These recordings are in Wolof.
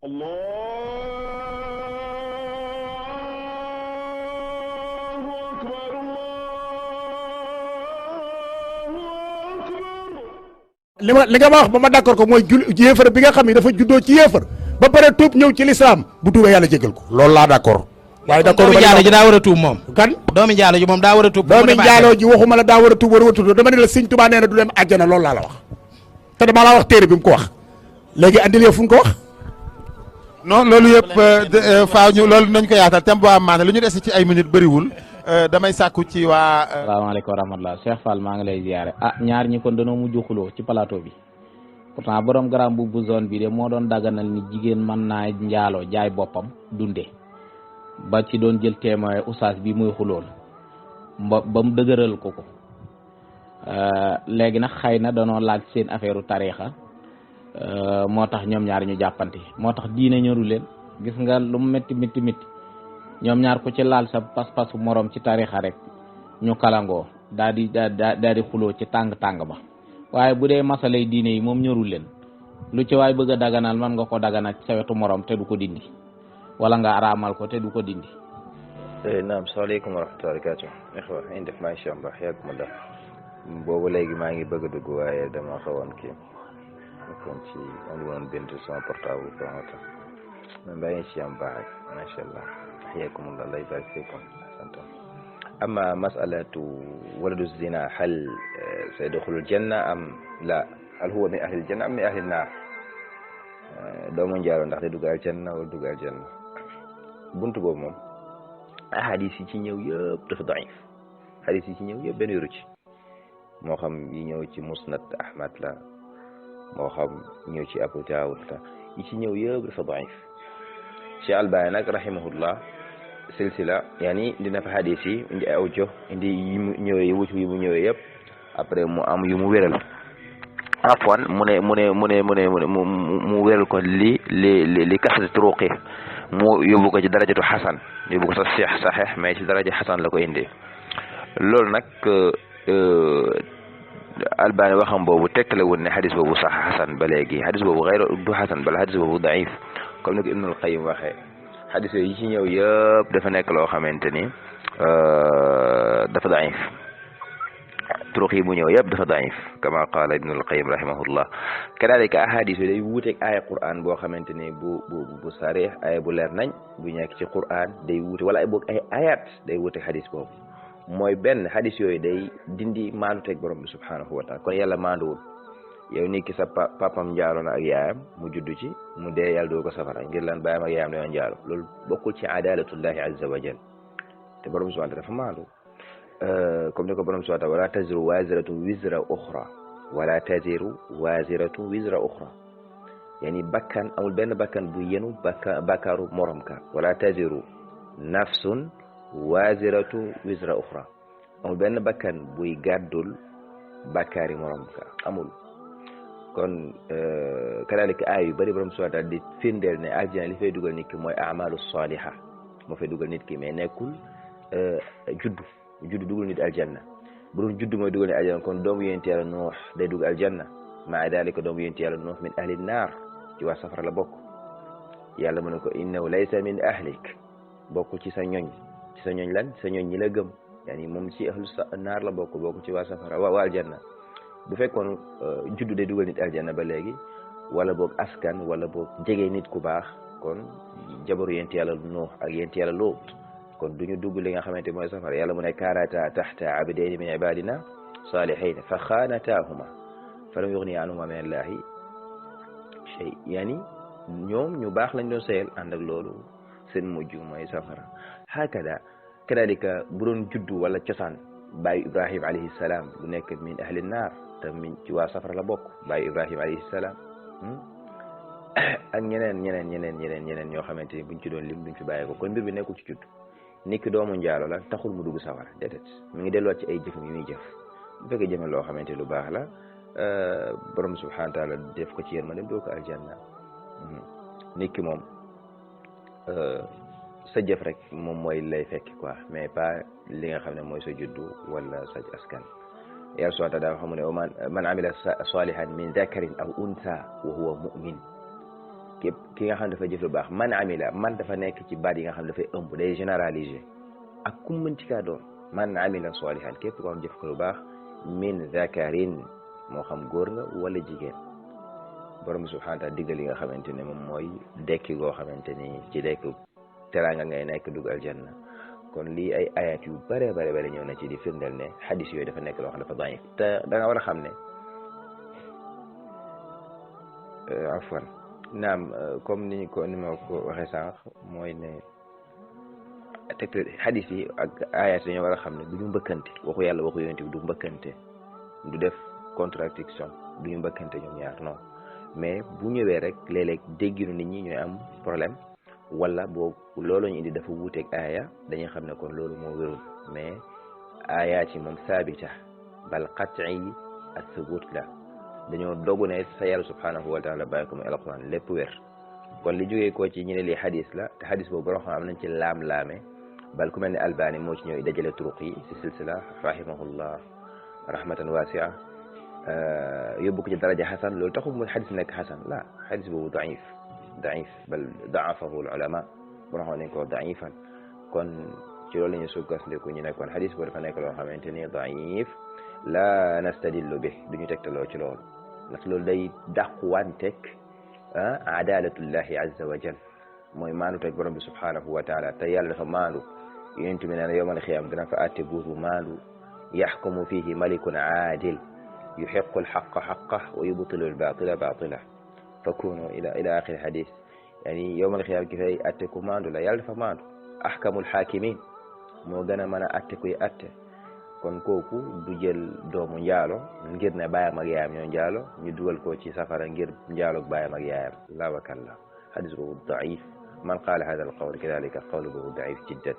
li nga ma wax ba ma d'accord ko mooy yéefar bi nga xam ne dafa juddoo ci yéefar ba pare tuub ñëw ci lislaam bu tuubee yàlla jégal ko loolu laa d'accord. waaye d'accord doomi jaalo ji daa war a tuub moom. kan doomi jaalo ji moom daa war a tuub. doomi jaalo ji waxuma la daa war a tuub war a tuub dama ne la Sëñ Tuubaa nee na du dem àjjana loolu laa la wax te dama la wax téere bi mu ko wax léegi andil yow fu mu ko wax. non loolu yëpp faaw ñu loolu nañ ko yaatal thème bu am maana lu ñu des ci ay minutes bëriwul damay sàkku ci waa. salaamaaleykum wa rahmatulah Cheikh Fall maa ngi lay ziare ñaar ñi kon danoo mujj xuloo ci plateau bi pourtant borom garam bu zone bi de moo doon daganal ni jigéen mën naa njaaloo jaay boppam dunde ba ci doon jël témoin oustaz bi muy xulool ba mu dëgëral ko léegi nag xëy na danoo laaj seen affaire u tariixa moo tax ñoom ñaar ñu jàppante moo tax diine ñëru leen gis nga lu mu métti ñoom ñaar ku ci laal sa pas-pasu morom ci tariixa rek ñu kalangoo daa di xuloo ci tàng ba waaye bu dee masalay diine yi moom ñërul leen lu ci waay bëgg a daganal man nga ko daganal ci sa wetu morom te du ko dindi wala nga araamal ko te du ko dindi. naam salaamaaleykum wa rahmatulah barakaatu ixwa ñu def macha allah yàgg boobu léegi maa ngi bëgg a dugg waaye dama xawoon kii kon ci am woon bind sama portable bi man baa ngi ci am baax macha allah xayaakumullah lay barik fiikum santam أما مسألة ولد الزنا هل سيدخل الجنة أم لا هل هو من أهل الجنة أم من أهل النار doomu njaalo ndax day dugg aljanna wala dugg aljanna buntu boobu moom ahadis yi ci ñëw yëpp dafa daif hadis yi ci ñëw yëpp benn yoru ci moo xam yi ñëw ci musnad ahmad la moo xam ñëw ci abu daawud la yi ci ñëw yëpp dafa daif Cheikh Albani nag rahimahullah silsila yani dina fa hadis yi indi ay audio indi yi mu ñëwee wutu yi mu ñëwee yëpp après mu am yu mu wéral afwan mu wéral ko li kasati turuqi mu yóbbu ko ci darajatu xasan yóbbu ko sax saxeex mais ci daraja xasan la ko indi loolu nag Albani waxam boobu tekkale woon ne hadis boobu sax xasan ba léegi hadis boobu xayru du xasan bala hadis boobu daif comme ni ko Ibnul Qayyim waxee hadis yi ci ñëw yëpp dafa nekk loo xamante ni dafa daif turuq yi bu ñëw yëpp dafa daif kama qaala Ibnul Qayyim rahimahullah kadalika ahadis yi day wuuteeg aaya Qur'an boo xamante ni bu sarih aaya bu leer nañ bu nekk ci Qur'an day wuute wala boog ay ayat day wuuteeg hadis boobu mooy benn hadis yooyu day dindi maanduteeg borom bi subhanahu wa taala kon yàlla maanduwul yow nit ki sa papam njaalo na ak yaayam mu juddu ci mu dee yàlla doo ko safara ngir lan baayam ak yaayam dañoo njaalo loolu bokkul ci adalatullahi azza wa jal te borom bi subhanahu dafa maandu comme ni ko borom subhanahu wala taziru waziratun wizra ukhra wala taziru waziratun wizra ukhra yani bakkan amul benn bakkan bu yenu bakkaaru morom ka wala taziru nafsun waziratu wizra ukhra amul benn bakkan buy gàddul bakkaari morom ka amul kon kadalika aay yu bëri borom subhanahu di firndeel ne aljana li fay dugal nit ki mooy amalu saliha moo fay dugal nit ki mais nekkul juddu dugal nit aljanna bu doon juddu mooy dugal nit aljanna kon doomu yonent yàlla Nuux day dugal aljanna maa dalika doomu yonent yàlla Nuux min ahli naar ci waa safara la bokk yàlla mu ne ko innahu laysa min ahlik bokk ci sa ñoñ lan sa ñoñ ñi la gëm yani moom ci ahlu naar la bokk ci waa safara waa aljanna bu fekkoon juddu day dugal nit aljanna ba léegi wala boog askan wala boog jege nit ku baax kon jabaru yonent yàlla Nuux ak yonent yàlla Luut kon duñu dugg li nga xamante mooy safara yàlla mu ne kaanata taxta abdayni min ibadina salihin fa xaanataahuma fa lam yughni anhuma min allahi shay yani ñoom ñu baax lañ doon seyal ànd ak loolu seen mujj mooy safara hakada kadalika bu doon juddu wala cosaan baayu Ibrahim alayhi salaam bu nekk min ahli naar te min ci waa safara la bokk baayu Ibrahim alayhi salaam ak ñeneen ñoo xamante ni buñ ci doon lim duñ fi bàyyi ko kon mbir bi nekkul ci judd nit ki doomu njaalo la taxul mu dugg safara déedéet mi ngi delluwaat ci ay jëfam yu muy jëf bu fekkee jëme loo xamante lu baax la borom subhanahu wa taala def ko ci yéen ma dem doo ko aljanna nit ki moom sa jëf rek moom mooy lay fekk quoi mais pas li nga xam ne mooy sa juddu wala sa askan yàlla subhanahu wa taala xam ne man amila salihan min dhakarin aw untha wa huwa mu'min képp ki nga xam ne dafa jëf lu baax man amila man dafa nekk ci baat yi nga xam ne dafay ëmb day généraliser ak ku mën ci kaa doon man amila salihan képp ko xam jëf ko lu baax min zakarin moo xam góor nga wala jigéen borom subhanahu wa taala diggal yi nga xamante ne moom mooy dekki goo xamante ni ci dekk teraanga ngay nekk dugg aljanna kon lii ay ayat yu bare ñëw na ci di firndeel ne xadis yooyu dafa nekk loo xam dafa daif te da nga war a xam ne afwan naam comme ni ma ko waxee sànq mooy ne teg xadis yi ak ayat dañoo war a xam ne du ñu mbëkkante waxu yàlla waxu yonent bi du mbëkkante du def contradiction du ñu mbëkkante ñoom ñaar non mais bu ñëwee rek léeg-léeg dégginu nit ñi ñooy am problème wala boobu loolu ñu indi dafa wuuteeg aaya dañuy xam ne kon loolu moo wérul mais aayaat yi moom saabita bal qat'i as-subut la dañoo dogu ne sa yàlla subhanahu wa taala bàyyi ko muy alquran lépp wér kon li jógee koo ci ñu ne lii xadis la te xadis boobu borom xam am nañ ci laam-laame bal ku mel ne albani moo ci ñëw dajale turuq yi si silsila rahimahullah rahmatan wasia yóbbu ko ci daraja xasan loolu taxul mu xadis nekk xasan la xadis boobu daif bal daafahu al ulama borom xam nañ ko daifan kon ci loolu la ñu sukkandiku ñu nekkoon xadis boobu dafa nekk loo xamante ni daif la nastadillu bi duñu tegtaloo ci loolu ndax loolu day dàquwanteeg adalatullahi azza wa jal mooy maandu teg borom bi subhanahu wa taala te yàlla dafa maandu yonent bi nee na yowmal xiyaam dina fa àtte buur bu maandu yaxkumu fihi malikun aadil yuxiqu alxaqa xaqa wa yubtilu albatila batila fakunu ila axiri xadis yani yowmal xiyaam ki fay àtte ku maandu la yàlla dafa maandu ahkamul xaakimin moo gën a mën a àtte kuy àtte kon kooku du jël doomu njaalo ngir ne baayam ak yaayam ñoo njaalo ñu dugal ko ci safara ngir njaaloog baayam ak yaayam la wakalla xadis boobu daif man qaala hada al qawl kadalika qawlu boobu daif jiddan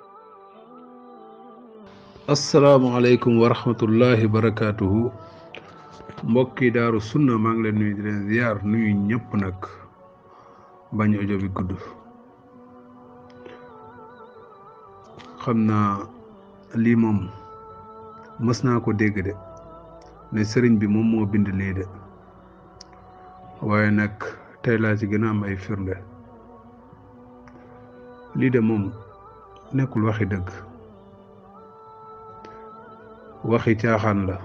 asalaamaaleykum wa rahmatullahi barakatuhu mbokki daaru sunna maa ngi leen nuyu di leen ziyaar nuyu ñëpp nag bañ audio bi gudd xam naa lii moom mës naa ko dégg de ne sëriñ bi moom moo bind lii de waaye nag tey laa ci gën a am ay firnde lii de moom nekkul waxi dëgg waxi caaxaan la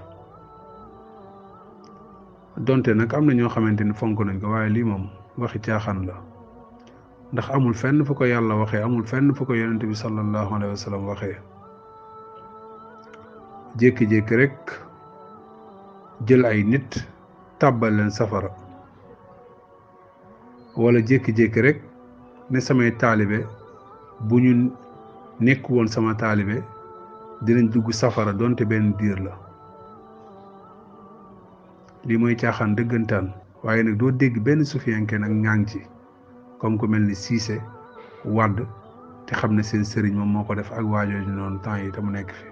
donte nag am na ñoo xamante ni fonk nañ ko waaye lii moom waxi caaxaan la ndax amul fenn fu ko yàlla waxee amul fenn fu ko yonent bi sallallahu alayhi wa sallam waxee jékki-jékki rek jël ay nit tàbbal leen safara wala jékki-jékki rek ne samay taalibe bu ñu nekk woon sama taalibe dinañ dugg safara donte benn diir la lii mooy caaxaan dëggantaan waaye nag doo dégg benn sufiyanke nag ngang ci comme ku mel ni Siise Wàdd te xam ne seen sëriñ moom moo ko def ak waajooju noonu temps yi te mu nekk fi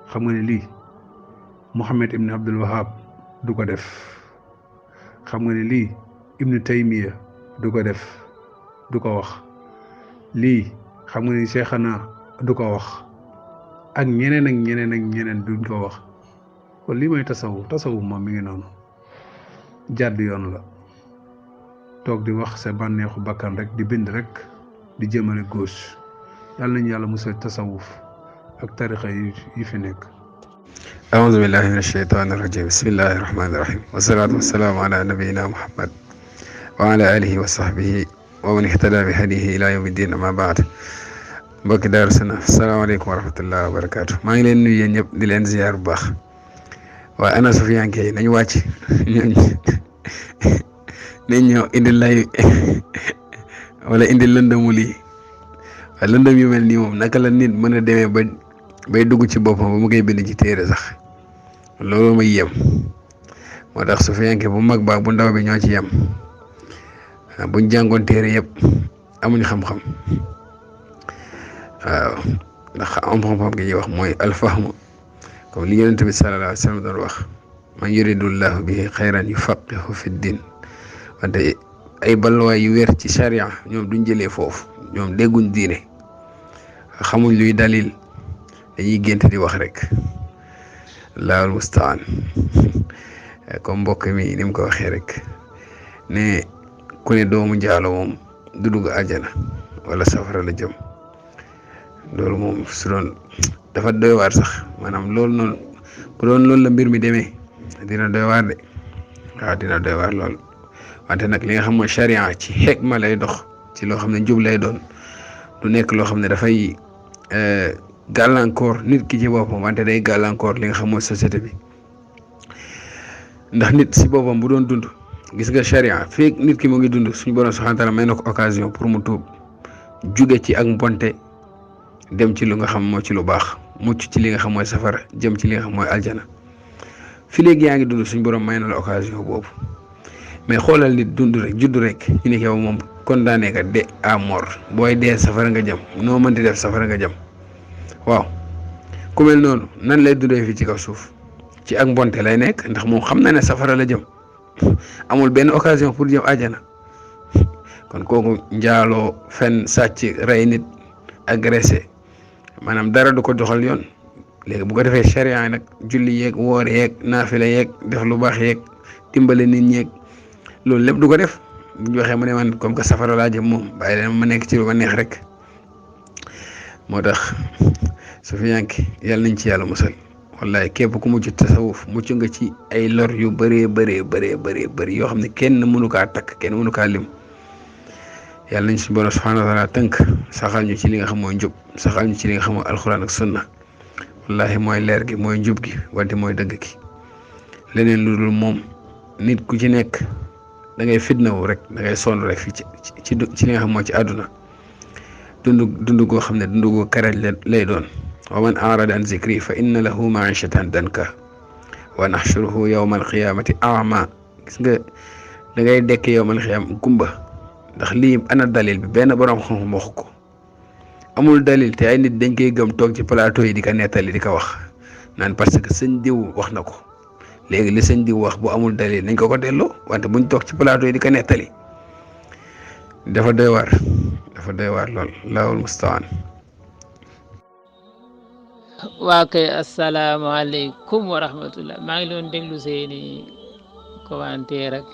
xam nga ne lii Muhammad ibn Abdul Wahab du ko def xam nga ne lii Ibn Taymiya du ko def du ko wax lii xam nga ne Cheikhana du ko wax ak ñeneen ak ñeneen ak ñeneen duñ ko wax kon lii mooy tasawuf moom mi ngi noonu jàdd yoon la toog di wax sa bànneexu bakkan rek di bind rek di jëmale gauche yàlla nañu yàlla musal tasawuf ak tarixa yi fi nekk أعوذ بالله من الشيطان الرجيم بسم الله الرحمن الرحيم والصلاة والسلام على نبينا محمد وعلى آله وصحبه ومن اهتدى بهديه إلى يوم الدين أما بعد mbokki Daaru Sunna asalaamaaleykum wa rahmatullahi wa barakaatu maa ngi leen nuyu yéen ñëpp di leen ziyaar bu baax waaye ana sufiyanke yi nañu wàcc nañ ñëw indil lay wala indil lëndëmu lii waaye lëndëm yu mel nii moom naka la nit mën a demee bay dugg ci boppam ba mu koy bind ci téere sax loolu may yem moo tax sufiyanke bu mag baa bu ndaw bi ñoo ci yem buñ jàngoon téere yëpp amuñ xam-xam waaw ndax am xam-xam gi ñuy wax mooy alfahmu comme li yonent bi sallallahu alayhi wa sallam doon wax man yuridullahu bihi xayran yufaqihu fi din wante ay balluwaay yu wér ci charia ñoom duñ jëlee foofu ñoom dégguñ diine xamuñ luy dalil dañuy gént di wax rek laawul mustaan comme mbokk mi ni mu ko waxee rek ne ku ne doomu njaalo moom du dugg àjjana wala safara la jëm loolu moom su doon dafa doy waar sax maanaam loolu noonu bu doon loolu la mbir mi demee dina doy waar de waaw dina doy waar lool wante nag li nga xam mooy charia ci xikma lay dox ci loo xam ne njub lay doon du nekk loo xam ne dafay gàllankoor nit ki ci boppam wante day gàllankoor li nga xam mooy société bi ndax nit si boppam bu doon dund gis nga charia feek nit ki mu ngi dund suñu borom subhanahu wa taala may na ko occasion pour mu tuub jóge ci ak mbonte dem ci lu nga xam mooy ci lu baax mucc ci li nga xam mooy safara jëm ci li nga xam mooy aljana fi léegi yaa ngi dund suñu borom may na la occasion boobu mais xoolal nit dund rek judd rek ñu ne yow moom condamné ka de à mort booy dee safara nga jëm noo mënti def safara nga jëm waaw ku mel noonu nan lay dundee fii ci kaw suuf ci ak mbonte lay nekk ndax moom xam na ne safara la jëm amul benn occasion pour jëm àjjana kon kooku njaaloo fen sàcc rey nit agressé maanaam dara du ko doxal yoon léegi bu ko defee charia nag julli yeeg woor yeeg naafila yeeg def lu baax yeeg dimbale nit ñeeg loolu lépp du ko def bu ñu waxee mu ne man comme que safara laa jëm moom bàyyi leen ma nekk ci lu ma neex rek moo tax su fi yanki yàlla nañ ci yàlla musal wallahi képp ku mucc tasawuf mucc nga ci ay lor yu bëree bëri yoo xam ne kenn mënu kaa takk kenn mënu kaa lim yàlla nañ suñu borom subhanahu wa taala tënk saxal ñu ci li nga xam mooy njub saxal ñu ci li nga xam mooy alxuraan ak sunna wallahi mooy leer gi mooy njub gi wante mooy dëgg gi leneen lu dul moom nit ku ci nekk da ngay fitnawu rek da ngay sonn rek fii ci li nga xam mooy ci àdduna dund goo xam ne dund goo karaj lay doon wa man arada an zikri fa inna lahu maishatan danka wa nahshuruhu yawma alqiyamati a'ma gis nga da ngay dekk yawma alqiyam gumba ndax lii ana dalil bi benn borom xam-xam waxu ko amul dalil te ay nit dañ koy gëm toog ci plateau yi di ko nettali di ko wax naan parce que sëñ diw wax na ko léegi li sëñ diw wax bu amul dalil nañ ko delloo wante buñ toog ci plateau yi di ko nettali dafa doy waar lool laawul mustaan. waa kay asalaamaaleykum wa rahmatullah maa ngi doon déglu seeni commentaire ak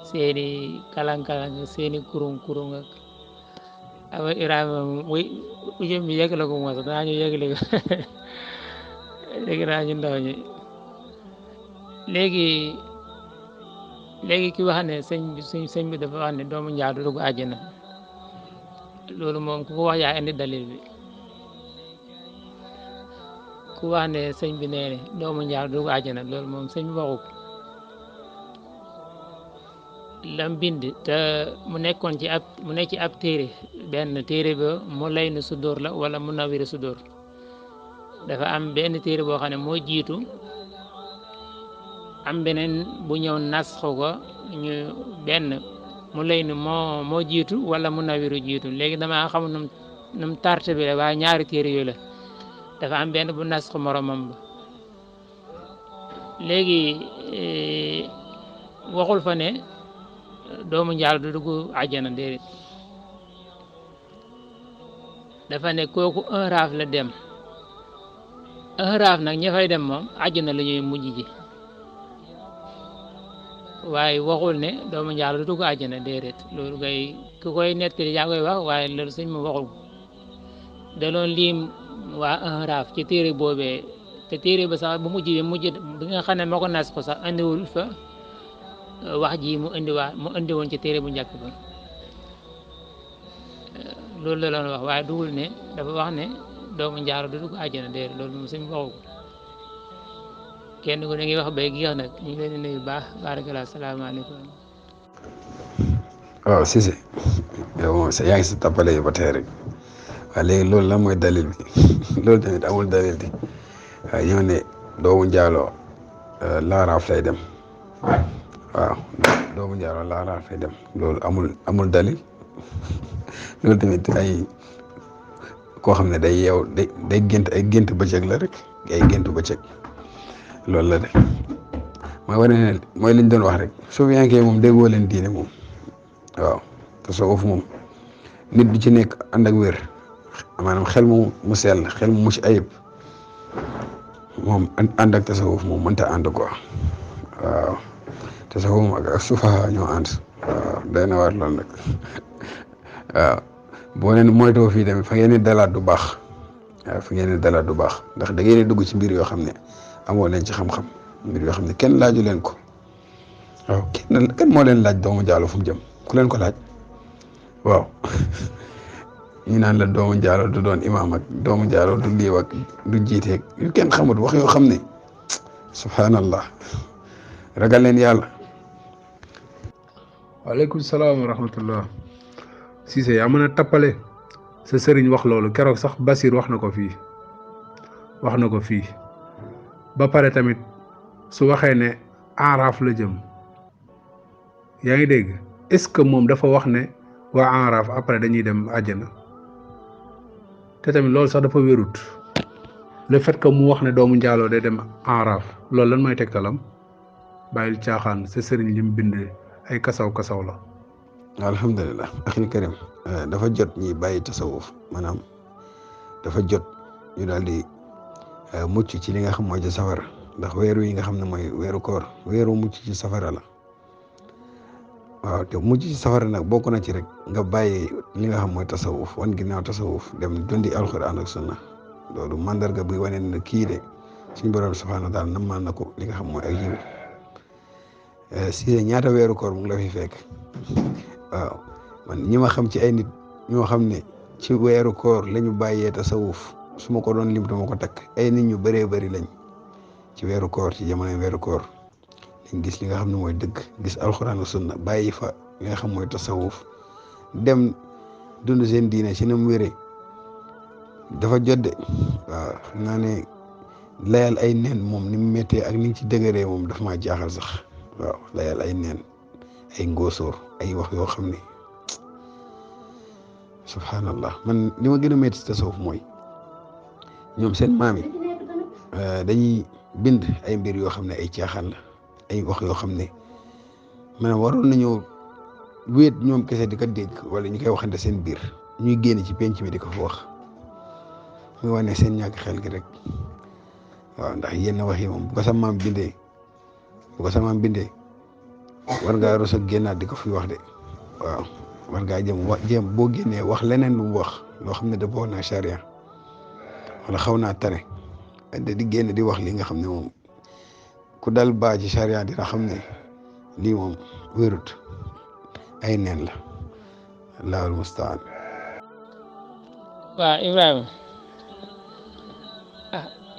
seeni kalang-kalang seeni kurung ak ama Ibrahima muy ujëm bi yegg la ko moo sax danaa ñu yegg léegi léegi naa ñu ndaw ñi léegi ki wax ne sëñ bi dafa wax ne doomu njaal du dugg àjjana loolu moom ku ko wax yaa indi dalil bi ku wax ne sëñ bi nee ne doomu njaal du dugg àjjana loolu moom sëñ bi waxu ko lam bind te mu nekkoon ci ab téere benn téere ba mu lay nu sudóor la wala mu nawiri sudóor dafa am benn téere boo xam ne moo jiitu am beneen bu ñëw nas ko ñu benn mu lay nu moo jiitu wala mu nawiru jiitu léegi dama xamul num tarte bi la waaye ñaari téere yooyu la dafa am benn bu nas ko moromam ba léegi waxul fa ne doomu njaal du dugg àjjana déedéet dafa ne kooku un raaf la dem un raaf nag ña fay dem moom àjjana la ñuy mujj ji waaye waxul ne doomu njaal du dugg àjjana déedéet loolu kay ku koy nettali yaa koy wax waaye loolu sëñ ma waxul da doon lim waa un raaf ci téere boobee te téere ba sax bu mujj bi nga xam ne moo ko nas ko sax andiwul fa wax ji mu indi woon ci téere bu njëkk ba loolu la doon wax waaye dugul ne dafa wax ne doomu njaalo du dugg àjjana déedéet loolu moom suñu waxu ko kenn ku ne ngi wax bay gi wax nag ñu ngi leen di nuyu baax barakallah salaamaaleykum. waaw Cissé yow moom yaa ngi si tappale yi ba tey rek waaye léegi loolu lan mooy dalil bi loolu tamit amul dalil bi waaye ñoo ne doomu njaaloo laaraaf lay dem waaw doomu njaaloo laaraaf lay dem loolu amul dalil loolu tamit ay koo xam ne day yeew day gént ay gént bëccëg la rek ay géntu bëccëg loolu la de mooy wane ne mooy liñ doon wax rek suufiyanke moom déggoo leen diine moom waaw tasawuf moom nit du ci nekk ànd ak wér maanaam xel mu sell xel mu mucc ayib moom ànd ak tasawuf moom mënta ànd quoi waaw tasawuf moom ak suufa ñoo ànd waaw day na waar loolu nag waaw boo leen moytoo fii tamit fa ngeen di dalaat du baax waaw fa ngeen di dalaat du baax ndax da ngeen di dugg ci mbir yoo xam ne amoo leen ci xam-xam mbir yoo xam ne kenn laaju leen ko waaw kenn moo leen laaj doomu jaalo fu mu jëm ku leen ko laaj waaw ñu naan la doomu jaalo du doon imaam ak doomu jaalo du liiw ak du jiiteeg yu kenn xamut wax yoo xam ne subhanallah ragal leen yàlla. waaleykum salaam wa rahmatullah Cissé yaa mën a tappale sa sëriñ wax loolu keroog sax Basir wax na ko fii ba pare tamit su waxee ne aaraaf la jëm yaa ngi dégg est-ce que moom dafa wax ne waa aaraaf après dañuy dem àjjana te tamit loolu sax dafa wérut le fait que mu wax ne doomu njaaloo day dem aaraaf loolu lan mooy tegtalam bàyyil caaxaan sa sëriñ li mu bind ay kasaw la. alhamdulilah axil karim dafa jot ñi bàyyi tasawuf maanaam dafa jot ñu daal di mucc ci li nga xam mooy ci safara ndax weeru yi nga xam ne mooy weeru koor weeru mucc ci safara la waaw te mucc ci safara nag bokk na ci rek nga bàyyi li nga xam mooy tasawuf wan ginnaaw tasawuf dem dundi alxuraan ak sunna loolu mandarga buy wane ne kii de suñ borom subhaanahu wa taala nammal na ko li nga xam mooy ak yiw si ñaata weeru koor mu ngi la fi fekk waaw man ñi ma xam ci ay nit ñoo xam ne ci weeru koor la ñu bàyyee tasawuf su ma ko doon lim dama ko takk ay nit ñu bëree bëri lañ ci weeru koor ci jamonoy weeru koor lañ gis li nga xam ne mooy dëgg gis alxuraan ak sunna bàyyi fa li nga xam mooy tasawuf dem dund seen diine ci na mu wéree dafa jodde waaw xam naa ne layal ay neen moom ni mu méttee ak ni ci dëgëree moom dafa maa jaaxal sax waaw layal ay neen ay ngóosóor ay wax yoo xam ne subhanallah man li ma gën a métti tasawuf mooy ñoom seen maam yi dañuy bind ay mbir yoo xam ne ay caaxaan la ay wax yoo xam ne maanaam waroon nañoo wéet ñoom kese di ko dégg wala ñu koy waxante seen biir ñuy génn ci penc mi di ko fa wax muy wane seen ñàkk xel gi rek waaw ndax yenn wax yi moom bu ko sa maam bindee war ngaa rus a génnaat di ko fi wax de waaw war ngaa jéem boo génnee wax leneen lu mu wax loo xam ne dëppoo naa charia wala xaw naa tane di génn di wax li nga xam ne moom ku dal baa ci charia dina xam ne lii moom wérut ay neen la allahul mustaan. waaw Ibrahima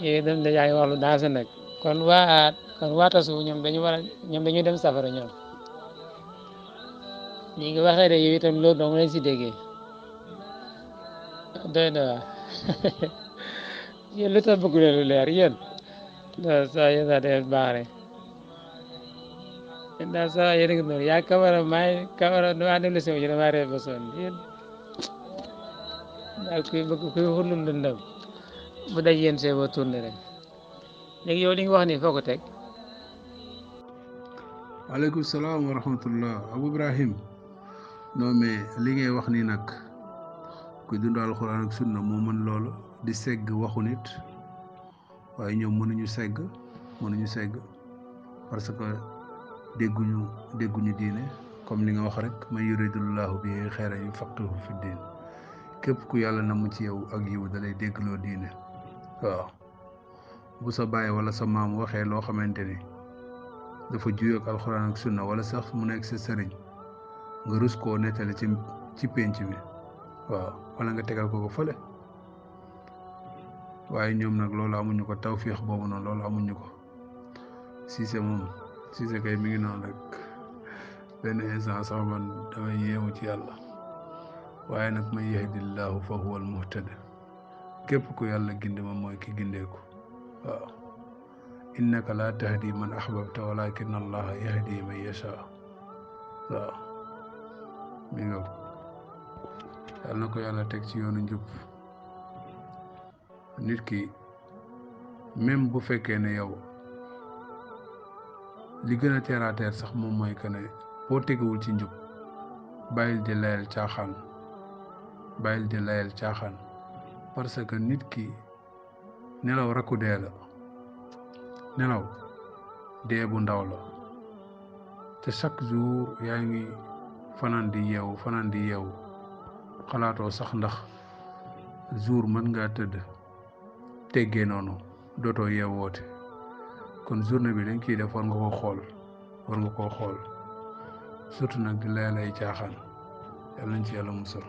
yow dem da yaa ngi wax lu daasa nag kon waa tasu ñoom dañuy dem safara ñoom ñi ngi waxee de yow itam loolu dong lañ si déggee doy na waa yéen lu tax bëgg leen lu leer yéen yéen sax def baax rek yéen daal sax yéen a ngi noonu yaa kamara damaa dem leçon ji damaa reer ba sonn yéen daal kuy xulul lëndëm bu daj yéen see boo tourné rek léegi yow li nga wax ni foo ko teg. waaleykum salaam wa rahmatullah Abou Ibrahim non mais li ngay wax nii nag kuy dund alxuraan ak sunna moo mën loolu di segg waxu nit waaye ñoom mënuñu segg parce que dégguñu diine comme li nga wax rek man yuridullahu bihi xayran yufaqihu fi diin képp ku yàlla namu ci yow ak yiw da lay déggloo diine waaw bu sa baay wala sa maam waxee loo xamante ni dafa juyoo ak alxuraan ak sunna wala sax mu nekk sa sëriñ nga rus koo nettali ci pénc mi waaw wala nga tegal ko fële waaye ñoom nag loolu amuñu ko tawfiix boobu noonu loolu amuñu ko Cissé kay mi ngi noonu rek benn instant sax man damay yéemu ci yàlla waaye nag man yahdillahu fa huwa al muhtad képp ku yàlla ginde ma mooy ki gindeeku waaw innaka la tahdi man ahbabta walakin allaha yahdi man yasha waaw mi nga yàlla na ko yàlla teg ci yoonu njub nit ki même bu fekkee ne yow li gën a terre à terre sax moom mooy que ne boo teguwul ci njub bàyyil di layal caaxaan parce que nit ki nelaw rakku dee la nelaw dee bu ndaw la te chaque jour yaa ngi fanaan di yeewu xalaatoo sax ndax jour mën ngaa tëdd teggee noonu dootoo yeewoote kon journée bi dañ ciy def war nga koo xool surtout nag di lay caaxaan yal nañ ci yàlla musal.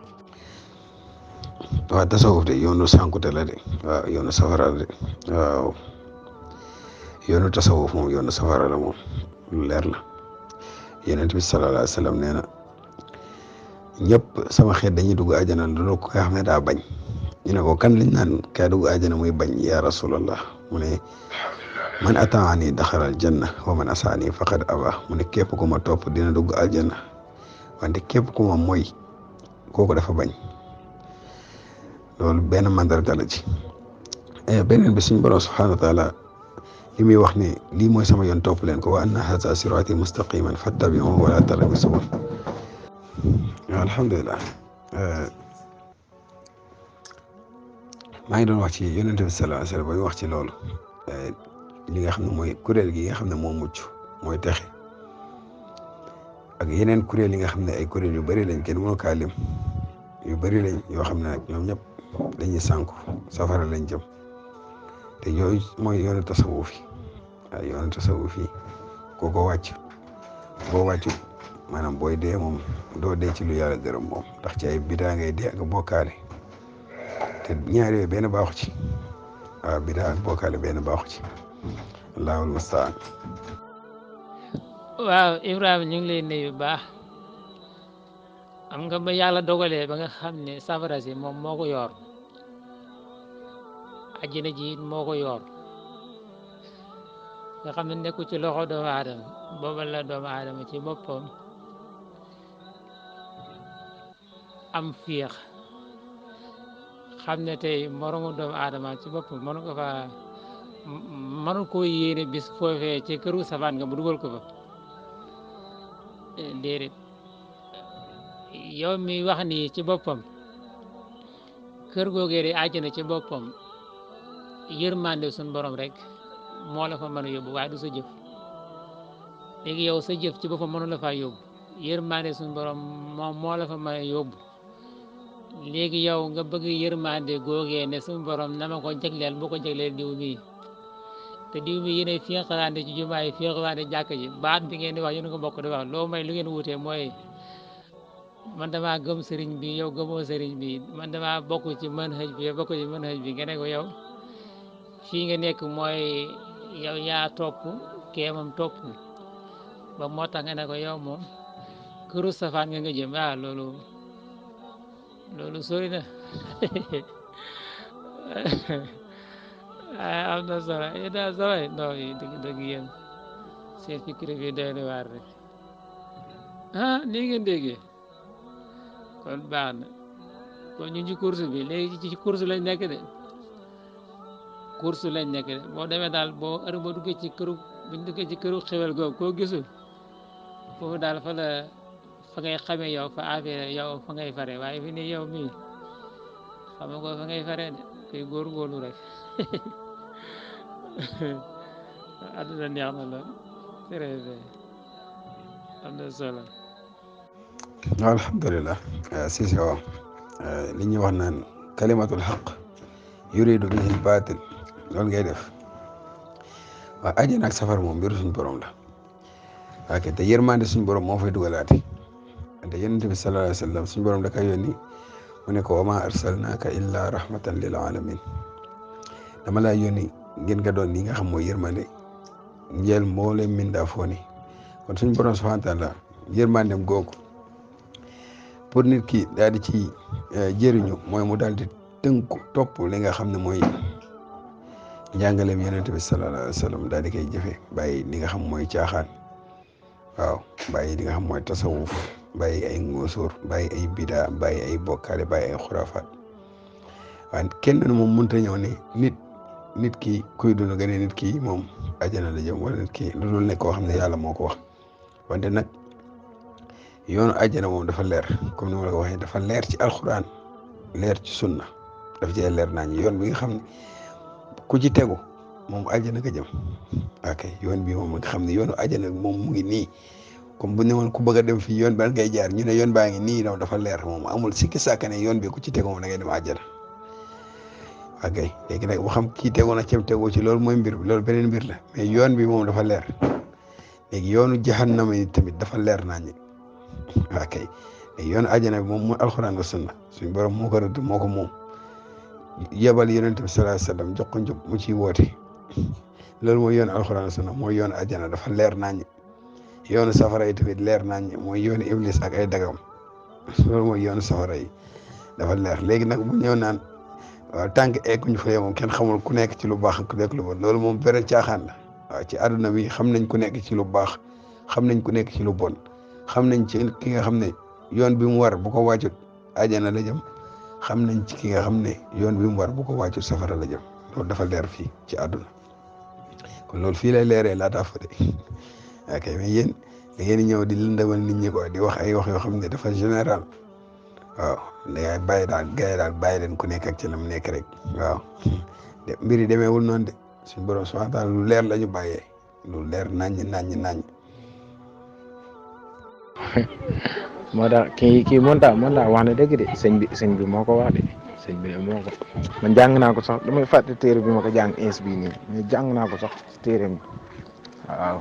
waaw tasawuf de yoonu sànkute la de waaw yoonu safara la de waaw yoonu tasawuf moom yoonu safara la moom lu leer la yonent bi sallallahu alayhi wa sallam nee na ñëpp sama xeet dañuy dugg àjjana loolu ko nga xam ne daa bañ ñu ne ko kan lañ naan kay dugg àjjana muy bañ ya rasulallah mu ne man ataani daxaral janna wa man asaani faqad aba mu ne képp ku ma topp dina dugg aljanna wante képp ku ma moy kooku dafa bañ loolu benn mandarga la ci beneen bi suñ borom subhanahu wa taala li muy wax ne lii mooy sama yoon topp leen ko wa anna haza sirati mustaqiman fattabi'uhu wala tattabi'u subul alhamdulilah maa ngi doon wax ci yonente bi sallallahu alayhi wa sallam ba ñu wax ci loolu li nga xam ne mooy kuréel gi nga xam ne moo mucc mooy texe ak yeneen kuréel yi nga xam ne ay kuréel yu bëri lañ kenn mënu kaa lim yu bëri lañ yoo xam ne nag ñoom ñëpp dañuy sànku safara lañ jëm te yooyu mooy yoonu tasawuf yi waaw yoonu tasawuf yi kooko wàcc boo wàccu maanaam booy dee moom doo dee ci lu yàlla gërëm moom ndax ci ay bidaa ngay dee ak bokkaale te ñaar yooyu benn baaxu ci waaw bidaa ak bokkaale benn baaxu ci allahul mustaan. waaw Ibrahima ñu ngi lay nuyu bu baax am nga ba yàlla dogalee ba nga xam ne safara si moom moo ko yor àjjana ji moo ko yor nga xam ne nekku ci loxo doomu aadama booba la doomu aadama ci boppam am fiix xam ne tey moromu doomu aadama ci boppam mënu koo yéene bis foofee ci këru safaan nga mu dugal ko fa déedéet yow mi wax nii ci boppam kër googee di àjjana ci boppam yërmande suñ borom rek moo la fa mën a yóbbu waaye du sa jëf léegi yow sa jëf ci boppam mënu la faa yóbbu yërmande suñ borom moom moo la fa mën a yóbbu léegi yow nga bëgg yërmande googee ne suñ borom na ma ko jagleel bu ko jagleel diw mii te diw mi yéen a féexalaande ci jumaa yi féexalaande jàkk ji baat bi ngeen di wax yéen ko bokk di wax loo may lu ngeen wutee mooy man damaa gëm sëriñ bi yow gëmoo sëriñ bi man damaa bokk ci manhaj bi yow bokk ci manhaj bi nga ne ko yow fii nga nekk mooy yow yaa topp kee moom topp ba moo tax nga ne ko yow moom këru safaan nga jëm loolu sori na am na solo daa saway non yi dëgg yéen seen fikir bi doy na waar rek nii ngeen déggee kon baax na kon ñu ci course bi léegi ci course lañ nekk de boo demee daal boo duggee ci këru xewel googu koo gisul foofu daal fa ngay xamee yow fa affaire yow fa ngay fare waaye fi ne yow mii xam nga ko fa ngay fare de koy góorgóorlu rek àdduna neex na la très bien am na solo. alhamdulilah si waaw li ñuy wax naan kalimatul xaq yuridu bihi baatil loolu ngay def waaw àjjana ak safar moom mbiru suñ borom la ok te yërmande suñ borom moo fay dugalaate te yonent bi sallallahu alayhi wa sallam suñ borom da koy yónni mu ne ko wa ma arsalnaaka illa rahmatan lil alamin dama laa yónni ngeen nga doon li nga xam mooy yërmande njël mboolem mindaa fooni kon suñ borom subhanahu wa taala yërmandem googu pour nit ki daal di ci jëriñu mooy mu daal di tënku topp li nga xam ne mooy njàngaleem yonent bi sallallahu alayhi wa sallam daal di koy jëfe bàyyi li nga xam mooy caaxaan waaw bàyyi li nga xam mooy tasawuf bàyyi ay ngóosóor bàyyi ay bidaa bàyyi ay bokkaale bàyyi ay xuraafaat waaye kenn moom mënut a ñëw ne nit ki kuy dund nga ne nit ki moom àjjana la jëm wala nit ki lu dul nekk koo xam ne yàlla moo ko wax wante nag yoonu àjjana moom dafa leer comme ni ma la ko waxee dafa leer ci alxuraan leer ci sunna daf cee leer naa ñu yoon bi nga xam ne ku ci tegu moom àjjana nga jëm ok yoon bi moom nga xam ne yoonu àjjana moom mu ngi nii comme bu ne woon ku bëgg a dem fii yoon ban ngay jaar ñu ne yoon baa ngi nii dafa leer moom amul sikki sàkk ne yoon bi ku ci tegu moom da ngay dem àjjana waa kay léegi nag bu xam kii tegu na cem tegu ci loolu mooy mbir bi loolu beneen mbir la mais yoon bi moom dafa leer léegi yoonu jahannama yi tamit dafa leer naa ñi waa kay léegi yoonu àjjana bi moom mooy alxuraan wa sunna suñ borom moo ko rëdd moo ko moom yebal yonent bi sallallahu alayhi wasallam jox ko njub mu ciy woote loolu mooy yoonu alxuraan wa sunna mooy yoonu àjjana dafa leer naa ñi yoonu safara yi tamit leer nañ mooy yoonu iblis ak ay dagam loolu mooy yoonu safara yi dafa leer léegi nag bu ñëw naan waaw tànk egguñu fa moom kenn xamul ku nekk ci lu baax ak ku nekk lu bon loolu moom benn caaxaan la waaw ci àdduna bi xam nañ ku nekk ci lu baax xam nañ ku nekk ci lu bon xam nañ ci ki nga xam ne yoon bi mu war bu ko wàccut àjjana la jëm xam nañ ci ki nga xam ne yoon bi mu war bu ko wàccut safara la jëm loolu dafa leer fii ci àdduna kon loolu fii lay leeree laataa fa de ok mais yéen da ngeen di ñëw di lëndëmal nit ñi quoi di wax ay wax yoo xam ne dafa général waaw da ngay bàyyi daal gars yi daal bàyyi leen ku nekk ak ci la mu nekk rek waaw mbir yi demeewul noonu de suñu borom subhanahu wa taala lu leer la ñu bàyyee lu leer naññ. moo tax kii mën taa wax na dëgg de sëñ bi moo ko wax de sëñ bi moo ko man jàng naa ko sax damay fàtte téere bi ma ko jàng ins bi nii mais jàng naa ko sax ci téere mi waaw.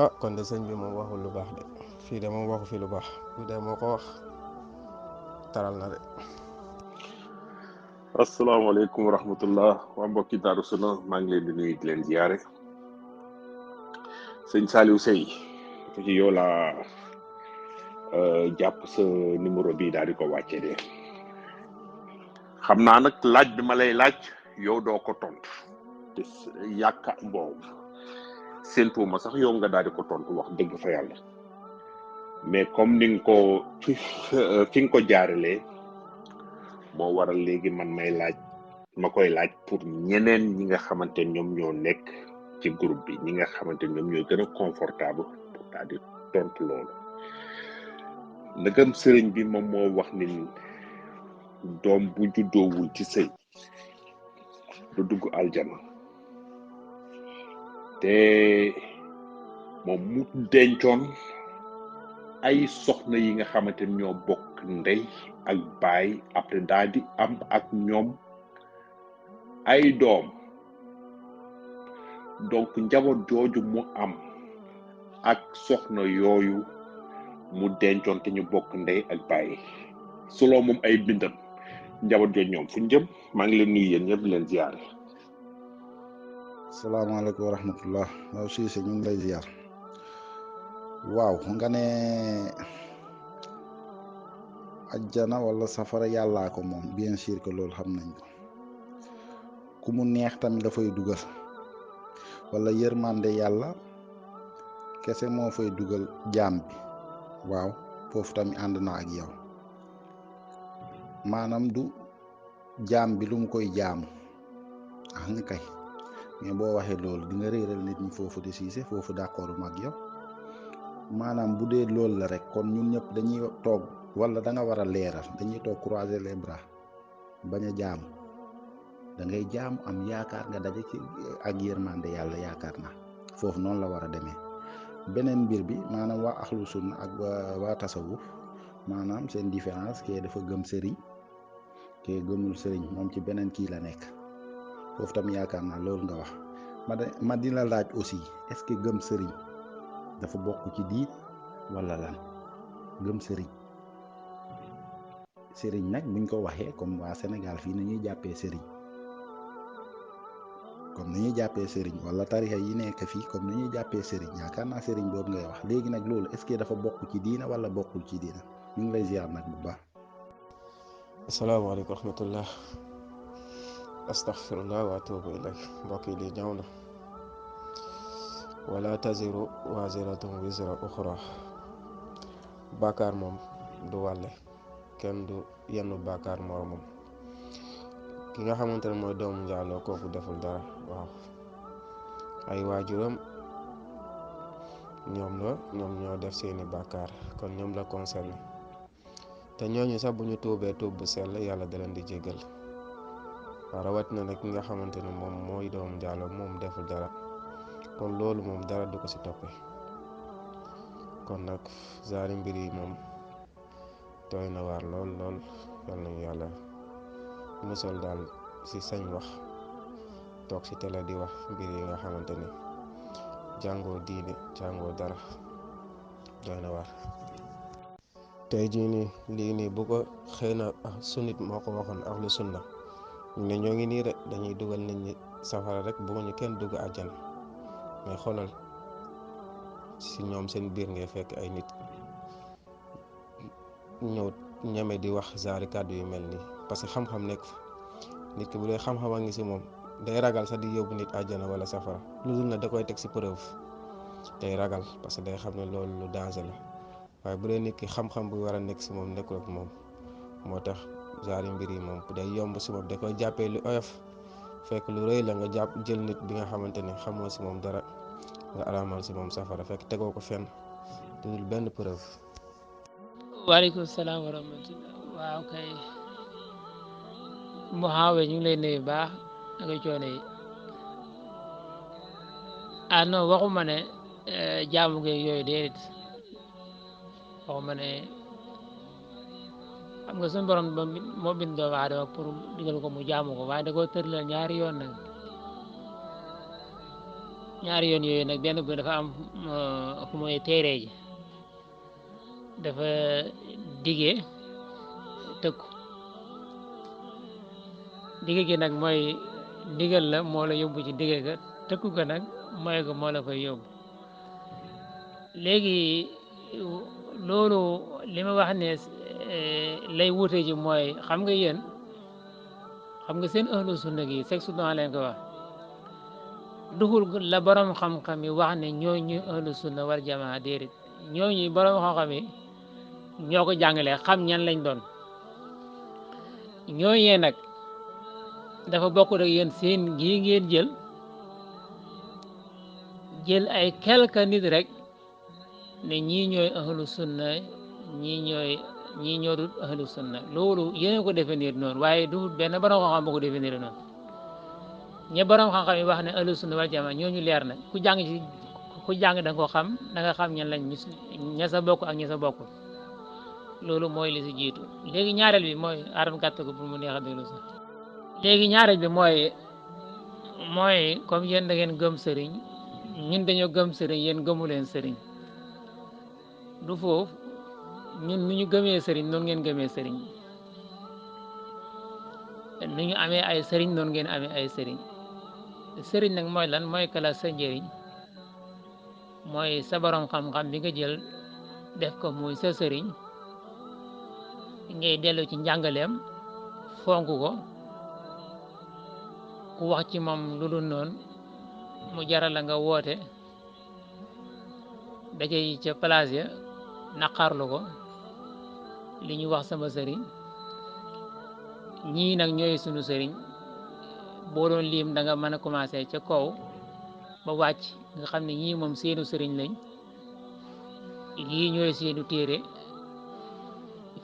ah kon de sëñ bi moom waxul lu baax de fii de moom waxu fi lu baax bu dee moo ko wax taral na de. asalaamaaleykum wa rahmatullah waa mbokki Daaru Sunna maa ngi leen di nuyu di leen ziyaare sëñ Saliou Sey ci yow laa jàpp sa numéro bi daal di ko wàccee de xam naa nag laaj bi ma lay laaj yow doo ko tontu te boobu séntu ma sax yow nga daal di ko tontu wax dëgg fa yàlla mais comme ni nga ko fi nga ko jaaralee moo waral léegi man ma koy laaj pour ñeneen ñi nga xamante ñoom ñoo nekk ci groupe bi ñi nga xamante ñoom ñoo gën a confortable pour daal di tontu loolu ndegam sëriñ bi moom moo wax ni doom bu juddoowul ci sëy du dugg aljana te moom mu dencoon ay soxna yi nga xamante ni ñoo bokk ndey ak baay après daal di am ak ñoom ay doom donc njaboot jooju mu am ak soxna yooyu mu dencoon te ñu bokk ndey ak baay solo moom ay bindam njaboot jooju ñoom fu ñu jëm maa ngi leen nuyu yéen ñëpp leen ziyaare. salaamaaleykum wa rahmatullah waaw Cissé ñu ngi lay ziar waaw nga ne ajjana wala safara yàllaa ko moom bien sûr que loolu xam nañ ko ku mu neex tamit dafay dugal wala yërmande yàlla kese moo fay dugal jaam bi waaw foofu tamit ànd na ak yow maanaam du jaam bi lu mu koy jaamu nga kay mais boo waxee loolu di nga réeral nit ñi foofu di Cissé foofu d'accord mag yow maanaam bu dee loolu la rek kon ñun ñëpp dañuy toog wala da nga war a leeral dañuy toog croiser les bras bañ a jaamu da ngay jaamu am yaakaar nga daje ci ak yërmande yàlla yaakaar naa foofu noonu la war a demee beneen mbir bi maanaam waa axlu sunna ak waa tasawuf maanaam seen différence kee dafa gëm sëriñ kee gëmul sëriñ moom ci beneen kii la nekk foofu tam yaakaar naa loolu nga wax ma di la laaj aussi est-ce que gëm sëriñ dafa bokk ci diin wala lan gëm sëriñ nag buñ ko waxee comme waa Sénégal fii na ñuy jàppee sëriñ comme ni ñuy jàppee sëriñ wala tarixa yi nekk fii comme ni ñuy jàppee sëriñ yaakaar naa sëriñ boobu ngay wax léegi nag loolu est-ce que dafa bokk ci diina wala bokkul ci diina ñu ngi lay ziar nag bu baax. asalaamaaleykum wa rahmatullah astaghfirullah wa atubu ilayh mbokk yi lii ñëw na wala taziru waziratun wizra uxra bàkkaar moom du wàlle kenn du yenn bàkkaar moromam ki nga xamante ne mooy doomu njaaloo kooku deful dara waaw ay waajuram ñoom ñoo def seeni bàkkaar kon ñoom la concerné te ñooñu sax bu ñu tuubee tuub bu sell yàlla da leen di jéggal waaw rawat na nag ki nga xamante ne moom mooy doomu njaaloo moom deful dara kon loolu moom dara du ko ci toppee. kon nag zaari mbir yi moom tooy na waar lool lool. yal nañu yàlla musal daal ci sañ wax toog ci télé di wax mbir yi nga xamante ni jàngoo diine jàngoo dara doy na waar. tey jii nii lii nii bu ko xëy na sunnit moo ko waxoon ahlu sunna ñu ne ñoo ngi nii rek dañuy dugal nit ñi safara rek bëgguñu kenn dugg àjjana mais xoolal ci ñoom seen biir ngay fekk ay nit ñëw ñeme di wax zaari kàddu yu mel nii parce que xam-xam nekk fa nit ki bu dee xam-xam a ngi ci moom day ragal sax di yóbbu nit àjjana wala safara lu dul na da koy teg ci preuve day ragal parce que day xam ne loolu lu danger la waaye bu dee nit ki xam-xam bu war a nekk ci moom nekkul ak moom moo tax zaari mbir yi moom day yomb ci moom da koy jàppee lu oyof fekk lu rëy la nga jàpp jël nit bi nga xamante ne xamoo ci moom dara nga araamal ci moom safara fekk tegoo ko fenn dudul benn preuve. waaleykum salaam wa rahmatullah. waaw kay Mouhamed ñu ngi lay nuyu baax ak coono yi. non waxuma ne jaamu ngeen yooyu déedéet waxuma ne xam nga suñu borom moo bind doomu aadama pour digal ko mu jaamu ko waaye da koo tëralal ñaari yoon nag ñaari yoon yooyu nag benn bu dafa am fu mooy téere ji dafa digee tëkku dige gi nag mooy ndigal la moo la yóbbu ci dige ga tëkku ga nag mooy ko moo la koy yóbbu léegi loolu li ma wax ne lay wute ji mooy xam nga yéen xam nga seen ahlu sunna gi seg su doon leen ko wax duxul la borom xam-xam yi wax ne ñooñu ahlu sunna wal jamaa déedéet ñooñu borom xam-xam yi ñoo ko jàngalee xam ñan lañ doon ñooñee nag dafa bokk rek yéen seen gii ngeen jël ay quelques nit rek ne ñii ñooy ahlu sunna ñii ñoo dul ahlu sunna loolu yéen ko définir noonu waaye du benn borom xam-xam boo ko définir noonu ñe borom xam-xam yi wax ne ahlu sunna wal jamaa ñooñu leer na ku jàng da nga ko xam da nga xam ñan lañ ña sa bokk ak ña sa bokkul loolu mooy li si jiitu léegi ñaareel bi mooy aram gàtt ko pour mu neex a déglu sax léegi ñaareel bi mooy comme yéen da ngeen gëm sëriñ ñun dañoo gëm sëriñ yéen gëmu leen sëriñ du foofu ñun nu ñu gëmee sëriñ noonu ngeen gëmee sëriñ nu ñu amee ay sëriñ noonu ngeen amee ay sëriñ sëriñ nag mooy lan mooy kala sa njëriñ mooy sa borom xam-xam bi nga jël def ko muy sa sëriñ ngay dellu ci njàngaleem fonk ko ku wax ci moom lu dul noonu mu jaral la nga woote dajey ca place ya naqarlu ko li ñu wax sama sëriñ ñii nag ñooy sunu sëriñ boo doon lim da nga mën a commencé ca kaw ba wàcc nga xam ne ñii moom seenu sëriñ lañ yii ñooy seenu téere